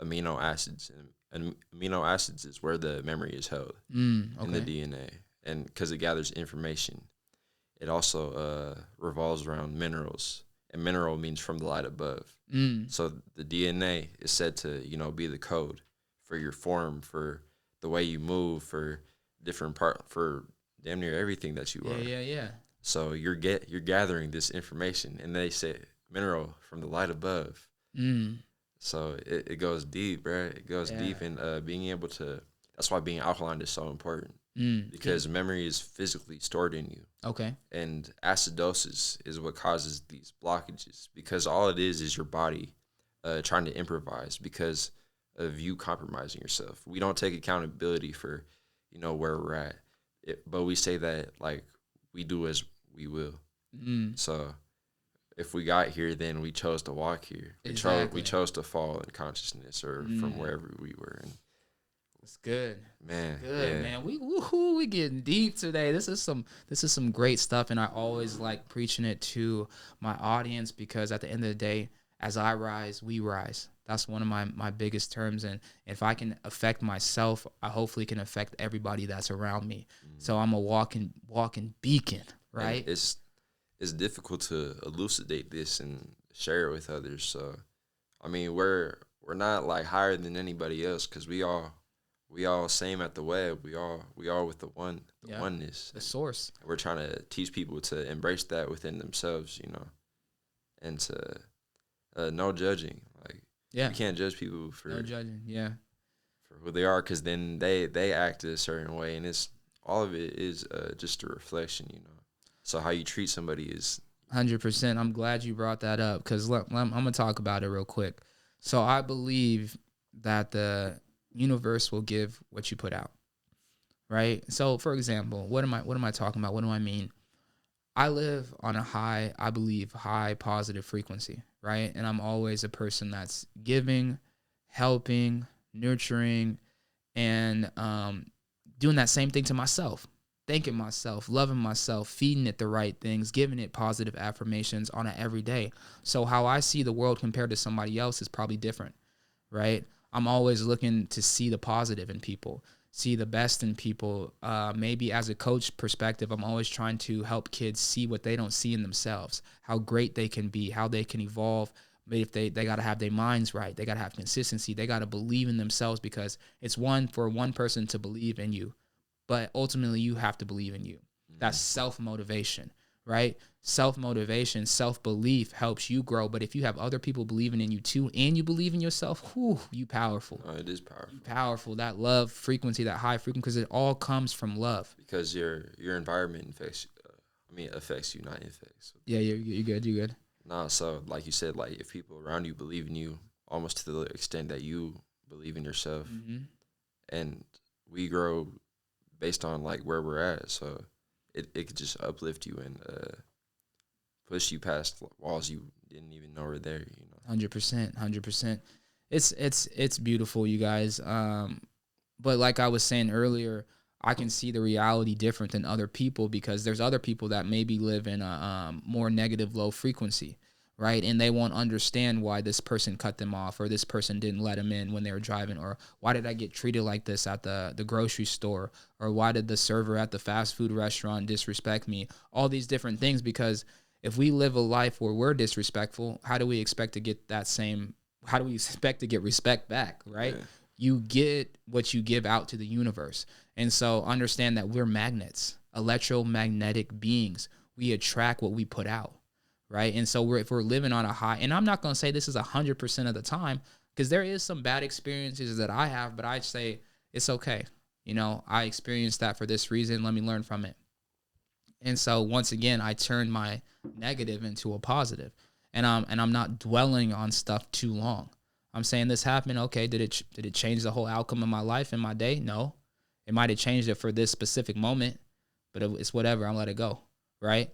Speaker 2: amino acids. And amino acids is where the memory is held in the
Speaker 1: Okay.
Speaker 2: DNA. And because it gathers information, it also revolves around minerals. And mineral means from the light above. So the DNA is said to, be the code for your form, for the way you move, for for damn near everything that you are.
Speaker 1: Yeah.
Speaker 2: So you're gathering this information, and they say mineral from the light above. So it goes deep, bro. It goes
Speaker 1: Yeah.
Speaker 2: deep, and being able to. That's why being alkaline is so important because memory is physically stored in you.
Speaker 1: Okay.
Speaker 2: And acidosis is what causes these blockages because all it is your body trying to improvise because of you compromising yourself. We don't take accountability for, where we're at, but we say that like we do as we will. So if we got here, then we chose to walk here.
Speaker 1: Exactly.
Speaker 2: We chose to fall in consciousness or from wherever we were. And
Speaker 1: It's good.
Speaker 2: man,
Speaker 1: Good,
Speaker 2: yeah.
Speaker 1: man. We getting deep today. This is some great stuff, and I always like preaching it to my audience because at the end of the day, as I rise, we rise. That's one of my biggest terms, and if I can affect myself, I hopefully can affect everybody that's around me. So I'm a walking beacon, right?
Speaker 2: And it's difficult to elucidate this and share it with others. So, I mean, we're not like higher than anybody else because we all same at the web. We all with the oneness.
Speaker 1: The source.
Speaker 2: We're trying to teach people to embrace that within themselves, and to no judging. Like you can't judge people for
Speaker 1: No judging. Yeah.
Speaker 2: for who they are because then they act a certain way, and it's all of it is just a reflection, So how you treat somebody is
Speaker 1: 100%. I'm glad you brought that up because I'm gonna talk about it real quick. So I believe that the universe will give what you put out, right? So for example, what am I talking about? What do I mean? I live on a high positive frequency, right? And I'm always a person that's giving, helping, nurturing, and doing that same thing to myself. Thanking myself, loving myself, feeding it the right things, giving it positive affirmations on an everyday. So how I see the world compared to somebody else is probably different, right? I'm always looking to see the positive in people, see the best in people. Maybe as a coach perspective, I'm always trying to help kids see what they don't see in themselves, how great they can be, how they can evolve. But if they got to have their minds right, they got to have consistency, they got to believe in themselves because it's for one person to believe in you, but ultimately you have to believe in you. That's self-motivation, right? Self-motivation, self-belief helps you grow. But if you have other people believing in you too, and you believe in yourself, whew, you powerful.
Speaker 2: Oh, it is powerful.
Speaker 1: You powerful. That love frequency, that high frequency, because it all comes from love.
Speaker 2: Because your environment affects you, not infects.
Speaker 1: Yeah, you're good. You're good.
Speaker 2: Nah, so like you said, like if people around you believe in you almost to the extent that you believe in yourself, and we grow based on like where we're at, so it could just uplift you and push you past walls you didn't even know were there.
Speaker 1: 100%. It's beautiful, you guys. But like I was saying earlier, I can see the reality different than other people because there's other people that maybe live in a more negative, low frequency, right? And they won't understand why this person cut them off or this person didn't let them in when they were driving, or why did I get treated like this at the grocery store, or why did the server at the fast food restaurant disrespect me? All these different things, because if we live a life where we're disrespectful, how do we expect to get how do we expect to get respect back, right? Yeah. You get what you give out to the universe. And so understand that we're magnets, electromagnetic beings. We attract what we put out, right? And so if we're living on a high, and I'm not going to say this is 100% of the time, because there is some bad experiences that I have, but I'd say it's okay. I experienced that for this reason. Let me learn from it. And so once again, I turn my negative into a positive, and I'm not dwelling on stuff too long. I'm saying this happened. Okay, did it change the whole outcome of my life and my day? No. It might have changed it for this specific moment, but it's whatever. I'm let it go, right?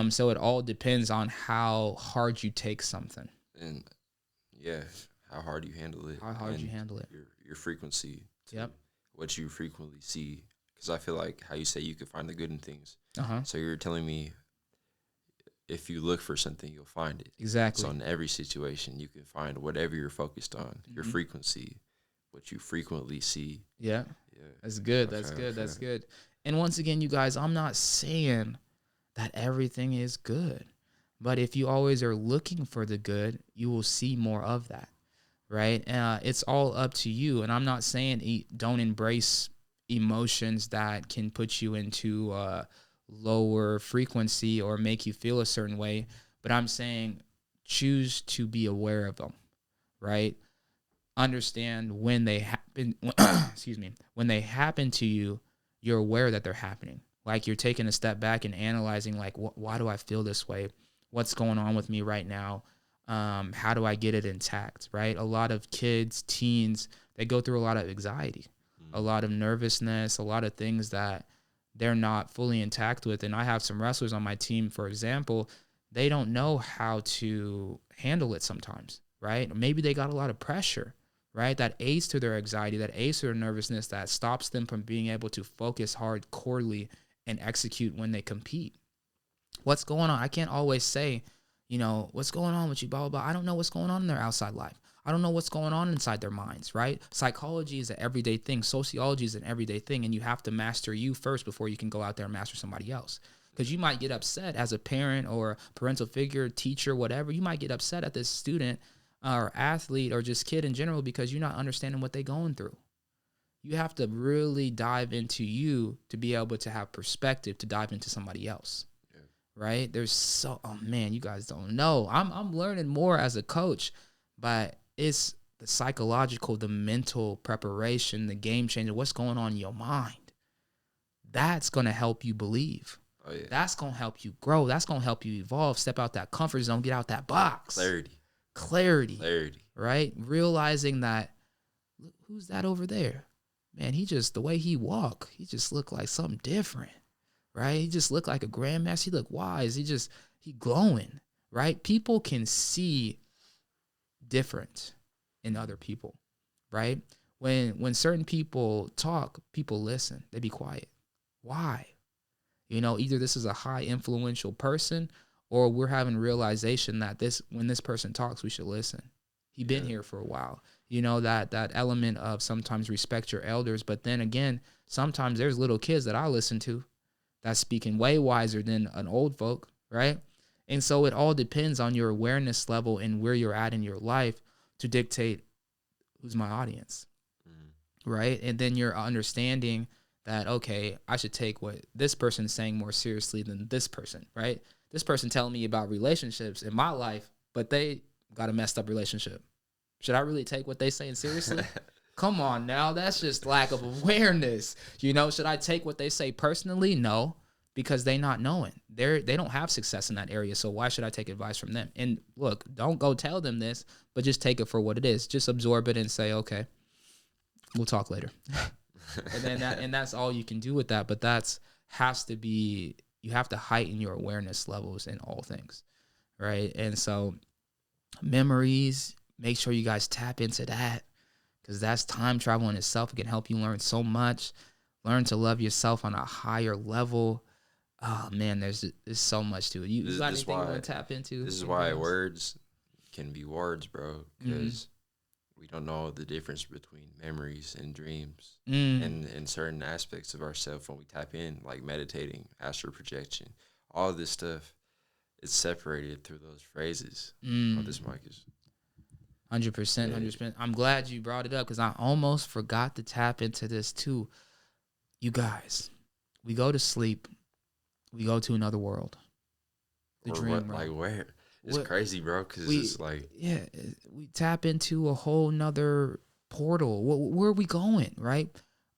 Speaker 1: So it all depends on how hard you take something.
Speaker 2: And yeah, how hard you handle it.
Speaker 1: How hard you handle it.
Speaker 2: Your frequency.
Speaker 1: Yep.
Speaker 2: What you frequently see. Because I feel like how you say you could find the good in things.
Speaker 1: Uh-huh.
Speaker 2: So you're telling me if you look for something, you'll find it.
Speaker 1: Exactly.
Speaker 2: So in every situation, you can find whatever you're focused on, your frequency, what you frequently see.
Speaker 1: Yeah. That's good. That's good. And once again, you guys, I'm not saying that everything is good. But if you always are looking for the good, you will see more of that, right? It's all up to you. And I'm not saying don't embrace emotions that can put you into lower frequency or make you feel a certain way. But I'm saying choose to be aware of them, right? Understand when they happen. When they happen to you, you're aware that they're happening. Like you're taking a step back and analyzing, like, why do I feel this way? What's going on with me right now? How do I get it intact, right? A lot of kids, teens, they go through a lot of anxiety, a lot of nervousness, a lot of things that they're not fully intact with. And I have some wrestlers on my team, for example, they don't know how to handle it sometimes, right? Or maybe they got a lot of pressure, right? That aids to their anxiety, that aids to their nervousness, that stops them from being able to focus hardcorely and execute when they compete. What's going on? I can't always say, what's going on with you, blah, blah, blah. I don't know what's going on in their outside life. I don't know what's going on inside their minds, right? Psychology is an everyday thing. Sociology is an everyday thing, and you have to master you first before you can go out there and master somebody else. Because you might get upset as a parent or parental figure, teacher, whatever. You might get upset at this student or athlete or just kid in general because you're not understanding what they're going through. You have to really dive into you to be able to have perspective to dive into somebody else. Right? There's you guys don't know. I'm learning more as a coach, but it's the psychological, the mental preparation, the game changer, what's going on in your mind. That's going to help you believe.
Speaker 2: Oh, yeah.
Speaker 1: That's going to help you grow. That's going to help you evolve, step out that comfort zone, get out that box. Clarity. Right? Realizing that, look, who's that over there? Man, the way he walk, he just looked like something different. Right? He just looked like a grandmaster. He looked wise. He glowing, right? People can see different in other people, right? When certain people talk, people listen. They be quiet. Why? Either this is a high influential person or we're having realization that when this person talks, we should listen. He been here for a while. That element of sometimes respect your elders, but then again, sometimes there's little kids that I listen to that's speaking way wiser than an old folk, right? And so it all depends on your awareness level and where you're at in your life to dictate who's my audience, right? And then your understanding that, okay, I should take what this person is saying more seriously than this person, right? This person telling me about relationships in my life, but they got a messed up relationship. Should I really take what they saying seriously? Come on now, that's just lack of awareness. Should I take what they say personally? No, because they not knowing. They don't have success in that area, so why should I take advice from them? And look, don't go tell them this, but just take it for what it is. Just absorb it and say, okay, we'll talk later. and that's all you can do with that. But you have to heighten your awareness levels in all things, right? And so memories, make sure you guys tap into that, because that's time travel in itself. It can help you learn so much, learn to love yourself on a higher level. Oh man, there's so much to it. You got anything you want to tap into?
Speaker 2: This is why words can be words, bro, because we don't know the difference between memories and dreams and certain aspects of ourselves when we tap in, like meditating, astral projection, all this stuff. It's separated through those phrases. Oh, this mic is
Speaker 1: 100%, 100%. I'm glad you brought it up, because I almost forgot to tap into this too. You guys, we go to sleep, we go to another world, the dream realm.
Speaker 2: Like where? It's crazy, bro, because it's like...
Speaker 1: Yeah, we tap into a whole nother portal. Where are we going, right?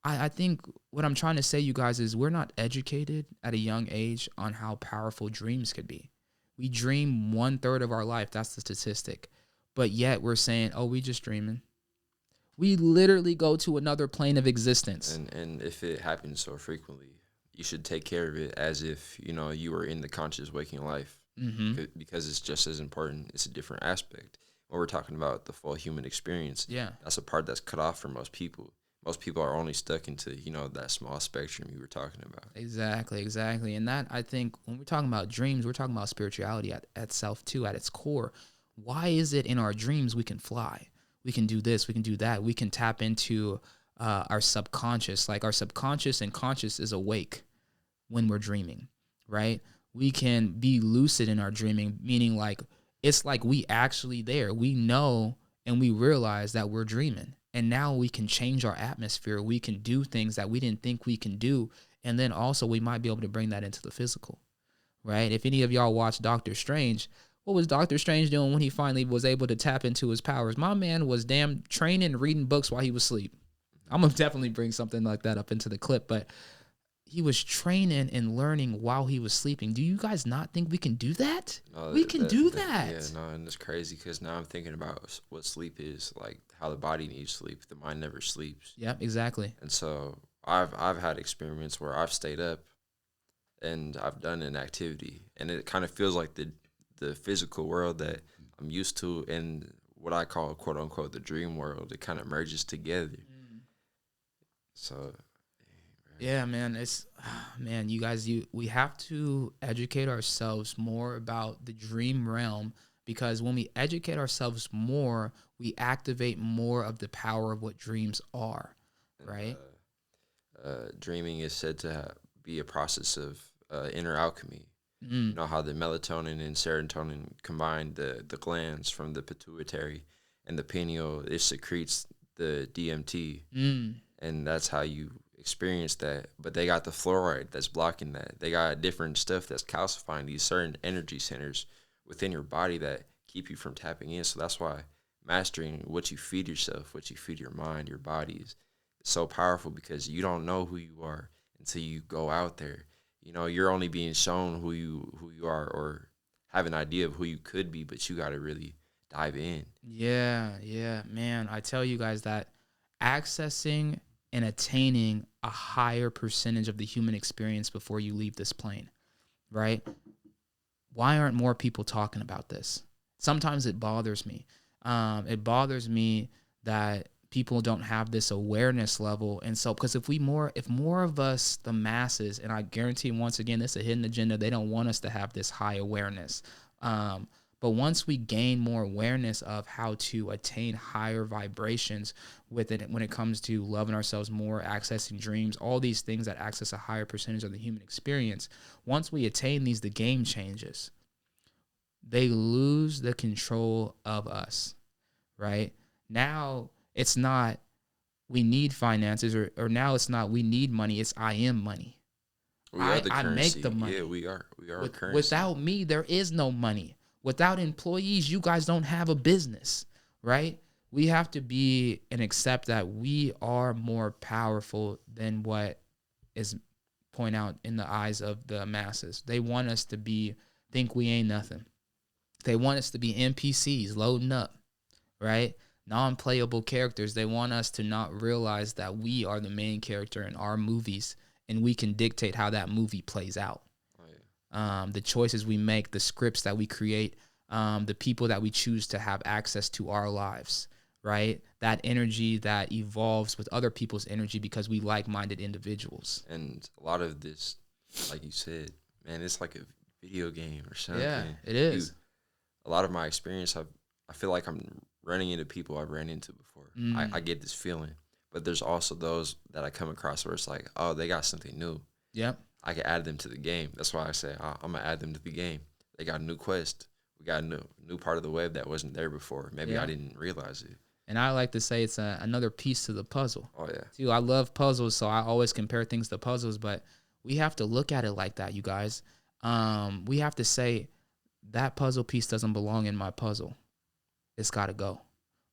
Speaker 1: I think what I'm trying to say, you guys, is we're not educated at a young age on how powerful dreams could be. We dream 1/3 of our life. That's the statistic. But yet we're saying, oh, we just dreaming. We literally go to another plane of existence.
Speaker 2: And if it happens so frequently, you should take care of it as if, you were in the conscious waking life. Because it's just as important. It's a different aspect. When we're talking about the full human experience, that's a part that's cut off for most people. Most people are only stuck into, that small spectrum you were talking about.
Speaker 1: Exactly. And that, I think, when we're talking about dreams, we're talking about spirituality at self too, at its core. Why is it in our dreams we can fly? We can do this, we can do that. We can tap into our subconscious. Like, our subconscious and conscious is awake when we're dreaming, right? We can be lucid in our dreaming, meaning like it's like we actually there. We know and we realize that we're dreaming. And now we can change our atmosphere. We can do things that we didn't think we can do. And then also we might be able to bring that into the physical, right? If any of y'all watch Doctor Strange, what was Doctor Strange doing when he finally was able to tap into his powers? My man was damn training, reading books while he was asleep. I'm going to definitely bring something like that up into the clip, but he was training and learning while he was sleeping. Do you guys not think we can do that?
Speaker 2: No,
Speaker 1: we can do that.
Speaker 2: Yeah, no, and it's crazy because now I'm thinking about what sleep is, like how the body needs sleep. The mind never sleeps.
Speaker 1: Yeah, exactly.
Speaker 2: And so I've had experiments where I've stayed up and I've done an activity, and it kind of feels like the physical world that I'm used to and what I call, quote unquote, the dream world. It kind of merges together. So...
Speaker 1: Yeah, man, you guys, we have to educate ourselves more about the dream realm, because when we educate ourselves more, we activate more of the power of what dreams are, right?
Speaker 2: Dreaming is said to be a process of inner alchemy. You know how the melatonin and serotonin combine the glands from the pituitary and the pineal, it secretes the DMT, and that's how you experience that. But they got the fluoride that's blocking that. They got different stuff that's calcifying these certain energy centers within your body that keep you from tapping in. So that's why mastering what you feed yourself, what you feed your mind, your body is so powerful, because you don't know who you are until you go out there. You're only being shown who you are, or have an idea of who you could be, but you got to really dive in.
Speaker 1: Yeah, man. I tell you guys that accessing and attaining a higher percentage of the human experience before you leave this plane, right? Why aren't more people talking about this? Sometimes it bothers me. It bothers me that people don't have this awareness level. And so, because if more of us, the masses, and I guarantee once again, this is a hidden agenda, they don't want us to have this high awareness. But once we gain more awareness of how to attain higher vibrations with it, when it comes to loving ourselves more, accessing dreams, all these things that access a higher percentage of the human experience, once we attain these, the game changes. They lose the control of us, right? Now, it's not, we need finances, or now it's not we need money, it's I am money.
Speaker 2: We are the
Speaker 1: I make
Speaker 2: currency.
Speaker 1: the money.
Speaker 2: Yeah, we are. We are currency.
Speaker 1: Without me, there is no money. Without employees, you guys don't have a business, right? We have to be and accept that we are more powerful than what is point out in the eyes of the masses. They want us to think we ain't nothing. They want us to be NPCs loading up, right? Non-playable characters. They want us to not realize that we are the main character in our movies, and we can dictate how that movie plays out. Oh, yeah. The choices we make, the scripts that we create, the people that we choose to have access to our lives, right? That energy that evolves with other people's energy because we like-minded individuals.
Speaker 2: And a lot of this, like you said, man, it's like a video game or something.
Speaker 1: Yeah, it is.
Speaker 2: A lot of my experience, I feel like I'm running into people I've ran into before. I get this feeling. But there's also those that I come across where it's like, oh, they got something new.
Speaker 1: Yep.
Speaker 2: I can add them to the game. That's why I say I'm going to add them to the game. They got a new quest. We got a new part of the web that wasn't there before. Maybe I didn't realize it.
Speaker 1: And I like to say it's another piece to the puzzle.
Speaker 2: Oh, yeah.
Speaker 1: Too, I love puzzles, so I always compare things to puzzles, but we have to look at it like that, you guys. We have to say, that puzzle piece doesn't belong in my puzzle. It's got to go,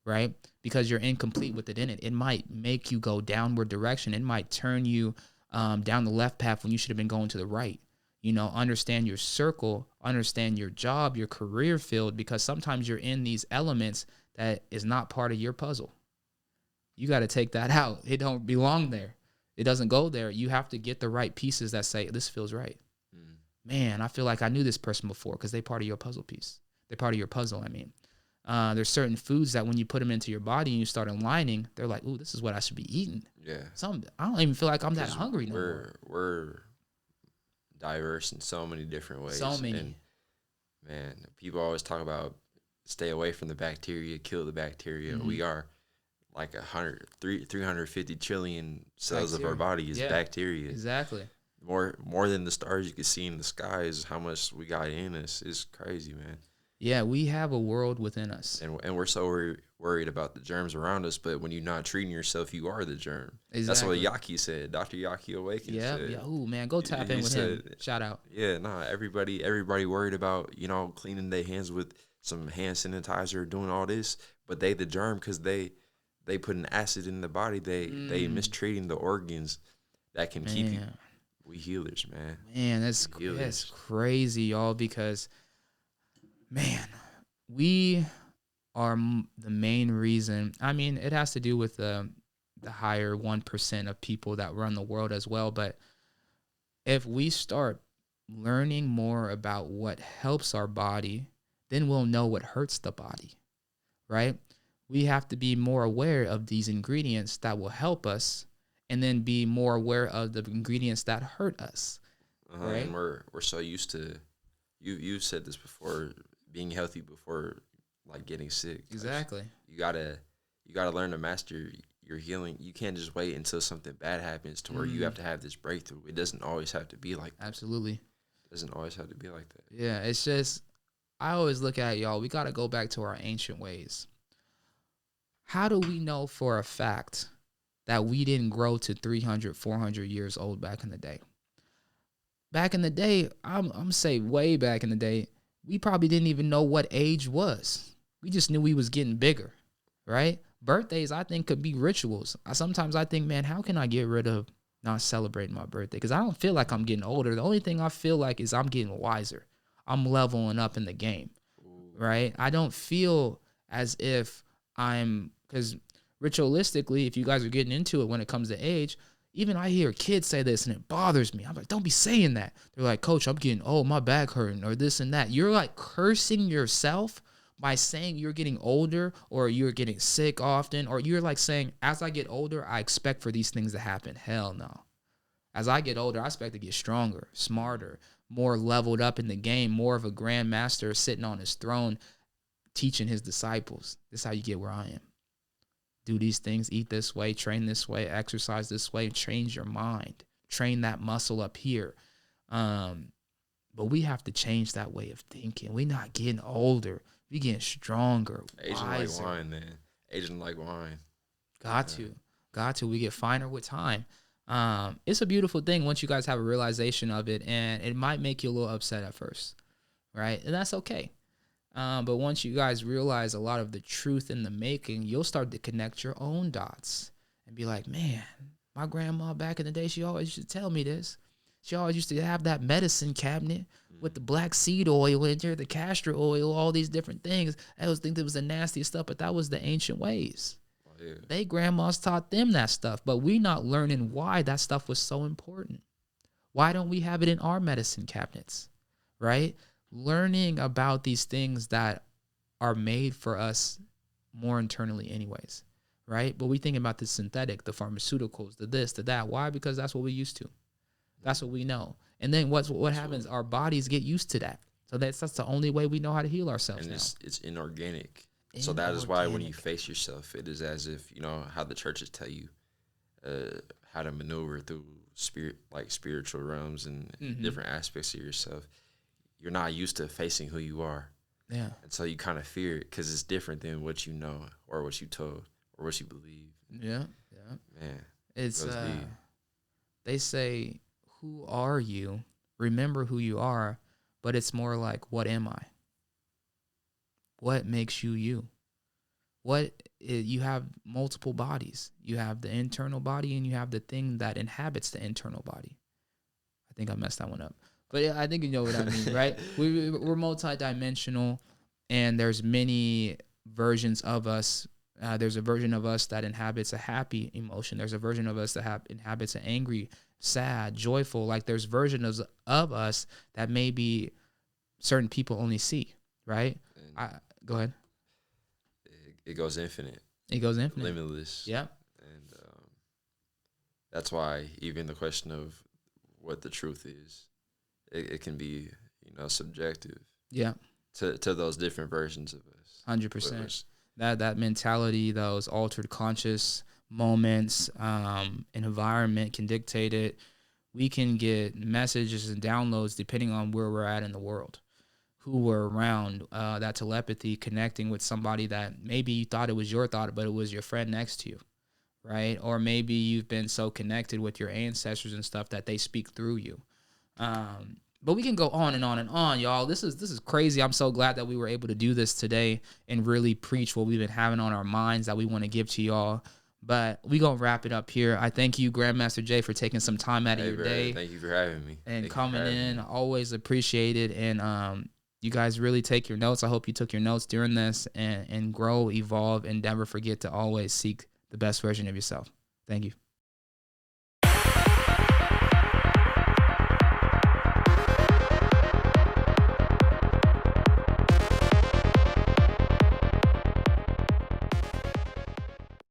Speaker 1: right? Because you're incomplete with it in it. It might make you go downward direction. It might turn you down the left path when you should have been going to the right. You know, understand your circle, understand your job, your career field, because sometimes you're in these elements that is not part of your puzzle. You got to take that out. It don't belong there. It doesn't go there. You have to get the right pieces that say, this feels right. Man, I feel like I knew this person before because they're part of your puzzle piece. They're part of your puzzle, I mean. There's certain foods that when you put them into your body and you start aligning, they're like, ooh, this is what I should be eating.
Speaker 2: Yeah.
Speaker 1: I don't even feel like I'm that hungry no more.
Speaker 2: We're diverse in so many different ways.
Speaker 1: So many.
Speaker 2: And, man, people always talk about stay away from the bacteria, kill the bacteria. Mm-hmm. We are like 350 trillion cells of our body is bacteria.
Speaker 1: Exactly.
Speaker 2: More than the stars you can see in the sky is how much we got in us. It's crazy, man.
Speaker 1: Yeah, we have a world within us.
Speaker 2: And we're so worried about the germs around us, but when you're not treating yourself, you are the germ.
Speaker 1: Exactly.
Speaker 2: That's what Yaki said. Dr. Yaki Awaken said.
Speaker 1: Yeah. Oh, man, go tap in with him. Shout out.
Speaker 2: Yeah, everybody worried about, cleaning their hands with some hand sanitizer, doing all this, but they the germ because they put an acid in the body. They mistreating the organs that can keep you. We healers, man.
Speaker 1: Man, that's crazy, y'all, because, man, we are the main reason. I mean, it has to do with the higher 1% of people that run the world as well. But if we start learning more about what helps our body, then we'll know what hurts the body, right? We have to be more aware of these ingredients that will help us, and then be more aware of the ingredients that hurt us. Right?
Speaker 2: And we're so used to, you said this before, being healthy before like getting sick.
Speaker 1: Exactly.
Speaker 2: You gotta learn to master your healing. You can't just wait until something bad happens to where you have to have this breakthrough. It doesn't always have to be like that.
Speaker 1: Absolutely.
Speaker 2: It doesn't always have to be like that.
Speaker 1: Yeah, it's just, I always look at it, y'all, we gotta go back to our ancient ways. How do we know for a fact that we didn't grow to 300, 400 years old back in the day? Back in the day, I'm say way back in the day, we probably didn't even know what age was. We just knew we was getting bigger, right? Birthdays, I think, could be rituals. Sometimes I think, man, how can I get rid of not celebrating my birthday? Because I don't feel like I'm getting older. The only thing I feel like is I'm getting wiser. I'm leveling up in the game, right? I don't feel as if because ritualistically, if you guys are getting into it when it comes to age, even I hear kids say this and it bothers me. I'm like, don't be saying that. They're like, Coach, I'm getting old, my back hurting, or this and that. You're like cursing yourself by saying you're getting older or you're getting sick often, or you're like saying, as I get older, I expect for these things to happen. Hell no. As I get older, I expect to get stronger, smarter, more leveled up in the game, more of a grandmaster sitting on his throne, teaching his disciples. This is how you get where I am. Do these things, eat this way, train this way, exercise this way, change your mind, train that muscle up here. But we have to change that way of thinking. We're not getting older. We're getting stronger,
Speaker 2: Aging
Speaker 1: wiser.
Speaker 2: like wine, man. Aging like wine.
Speaker 1: Got to. Got to. We get finer with time. It's a beautiful thing once you guys have a realization of it, and it might make you a little upset at first, right? And that's okay. But once you guys realize a lot of the truth in the making, you'll start to connect your own dots and be like, man, my grandma back in the day, she always used to tell me this. She always used to have that medicine cabinet with the black seed oil in there, the castor oil, all these different things. I always think that was the nastiest stuff, but that was the ancient ways. Oh, yeah. They grandmas taught them that stuff, but we not learning why that stuff was so important. Why don't we have it in our medicine cabinets, right? Learning about these things that are made for us more internally anyways, right? But we think about the synthetic, the pharmaceuticals, the this, the that. Why? Because that's what we used to. That's what we know. And then what happens? Our bodies get used to that. So that's the only way we know how to heal ourselves
Speaker 2: and
Speaker 1: now.
Speaker 2: It's inorganic. So that is why when you face yourself, it is as if, you know, how the churches tell you how to maneuver through spiritual realms and different aspects of yourself. You're not used to facing who you are.
Speaker 1: Yeah.
Speaker 2: And so you kind of fear it because it's different than what you know or what you told or what you believe.
Speaker 1: Yeah. Yeah.
Speaker 2: Man.
Speaker 1: It's, they say, who are you? Remember who you are, but it's more like, what am I? What makes you you? You have multiple bodies. You have the internal body and you have the thing that inhabits the internal body. I think I messed that one up. But I think you know what I mean, right? We're multidimensional, and there's many versions of us. There's a version of us that inhabits a happy emotion. There's a version of us that inhabits an angry, sad, joyful. Like there's versions of us that maybe certain people only see, right? Go ahead.
Speaker 2: It goes infinite.
Speaker 1: It goes infinite.
Speaker 2: Limitless.
Speaker 1: Yeah.
Speaker 2: And that's why even the question of what the truth is, it can be, you know, subjective. Yeah. To those different versions of us.
Speaker 1: 100%. That mentality, those altered conscious moments, environment can dictate it. We can get messages and downloads depending on where we're at in the world, who we're around, that telepathy, connecting with somebody that maybe you thought it was your thought, but it was your friend next to you, right? Or maybe you've been so connected with your ancestors and stuff that they speak through you. But we can go on and on and on, y'all. This is crazy. I'm so glad that we were able to do this today and really preach what we've been having on our minds that we want to give to y'all. But we gonna wrap it up here. I thank you, Grandmaster Jay, for taking some time out of your day.
Speaker 2: Thank you for having me.
Speaker 1: And coming in. Always appreciate it. And you guys really take your notes. I hope you took your notes during this and grow, evolve, and never forget to always seek the best version of yourself. Thank you.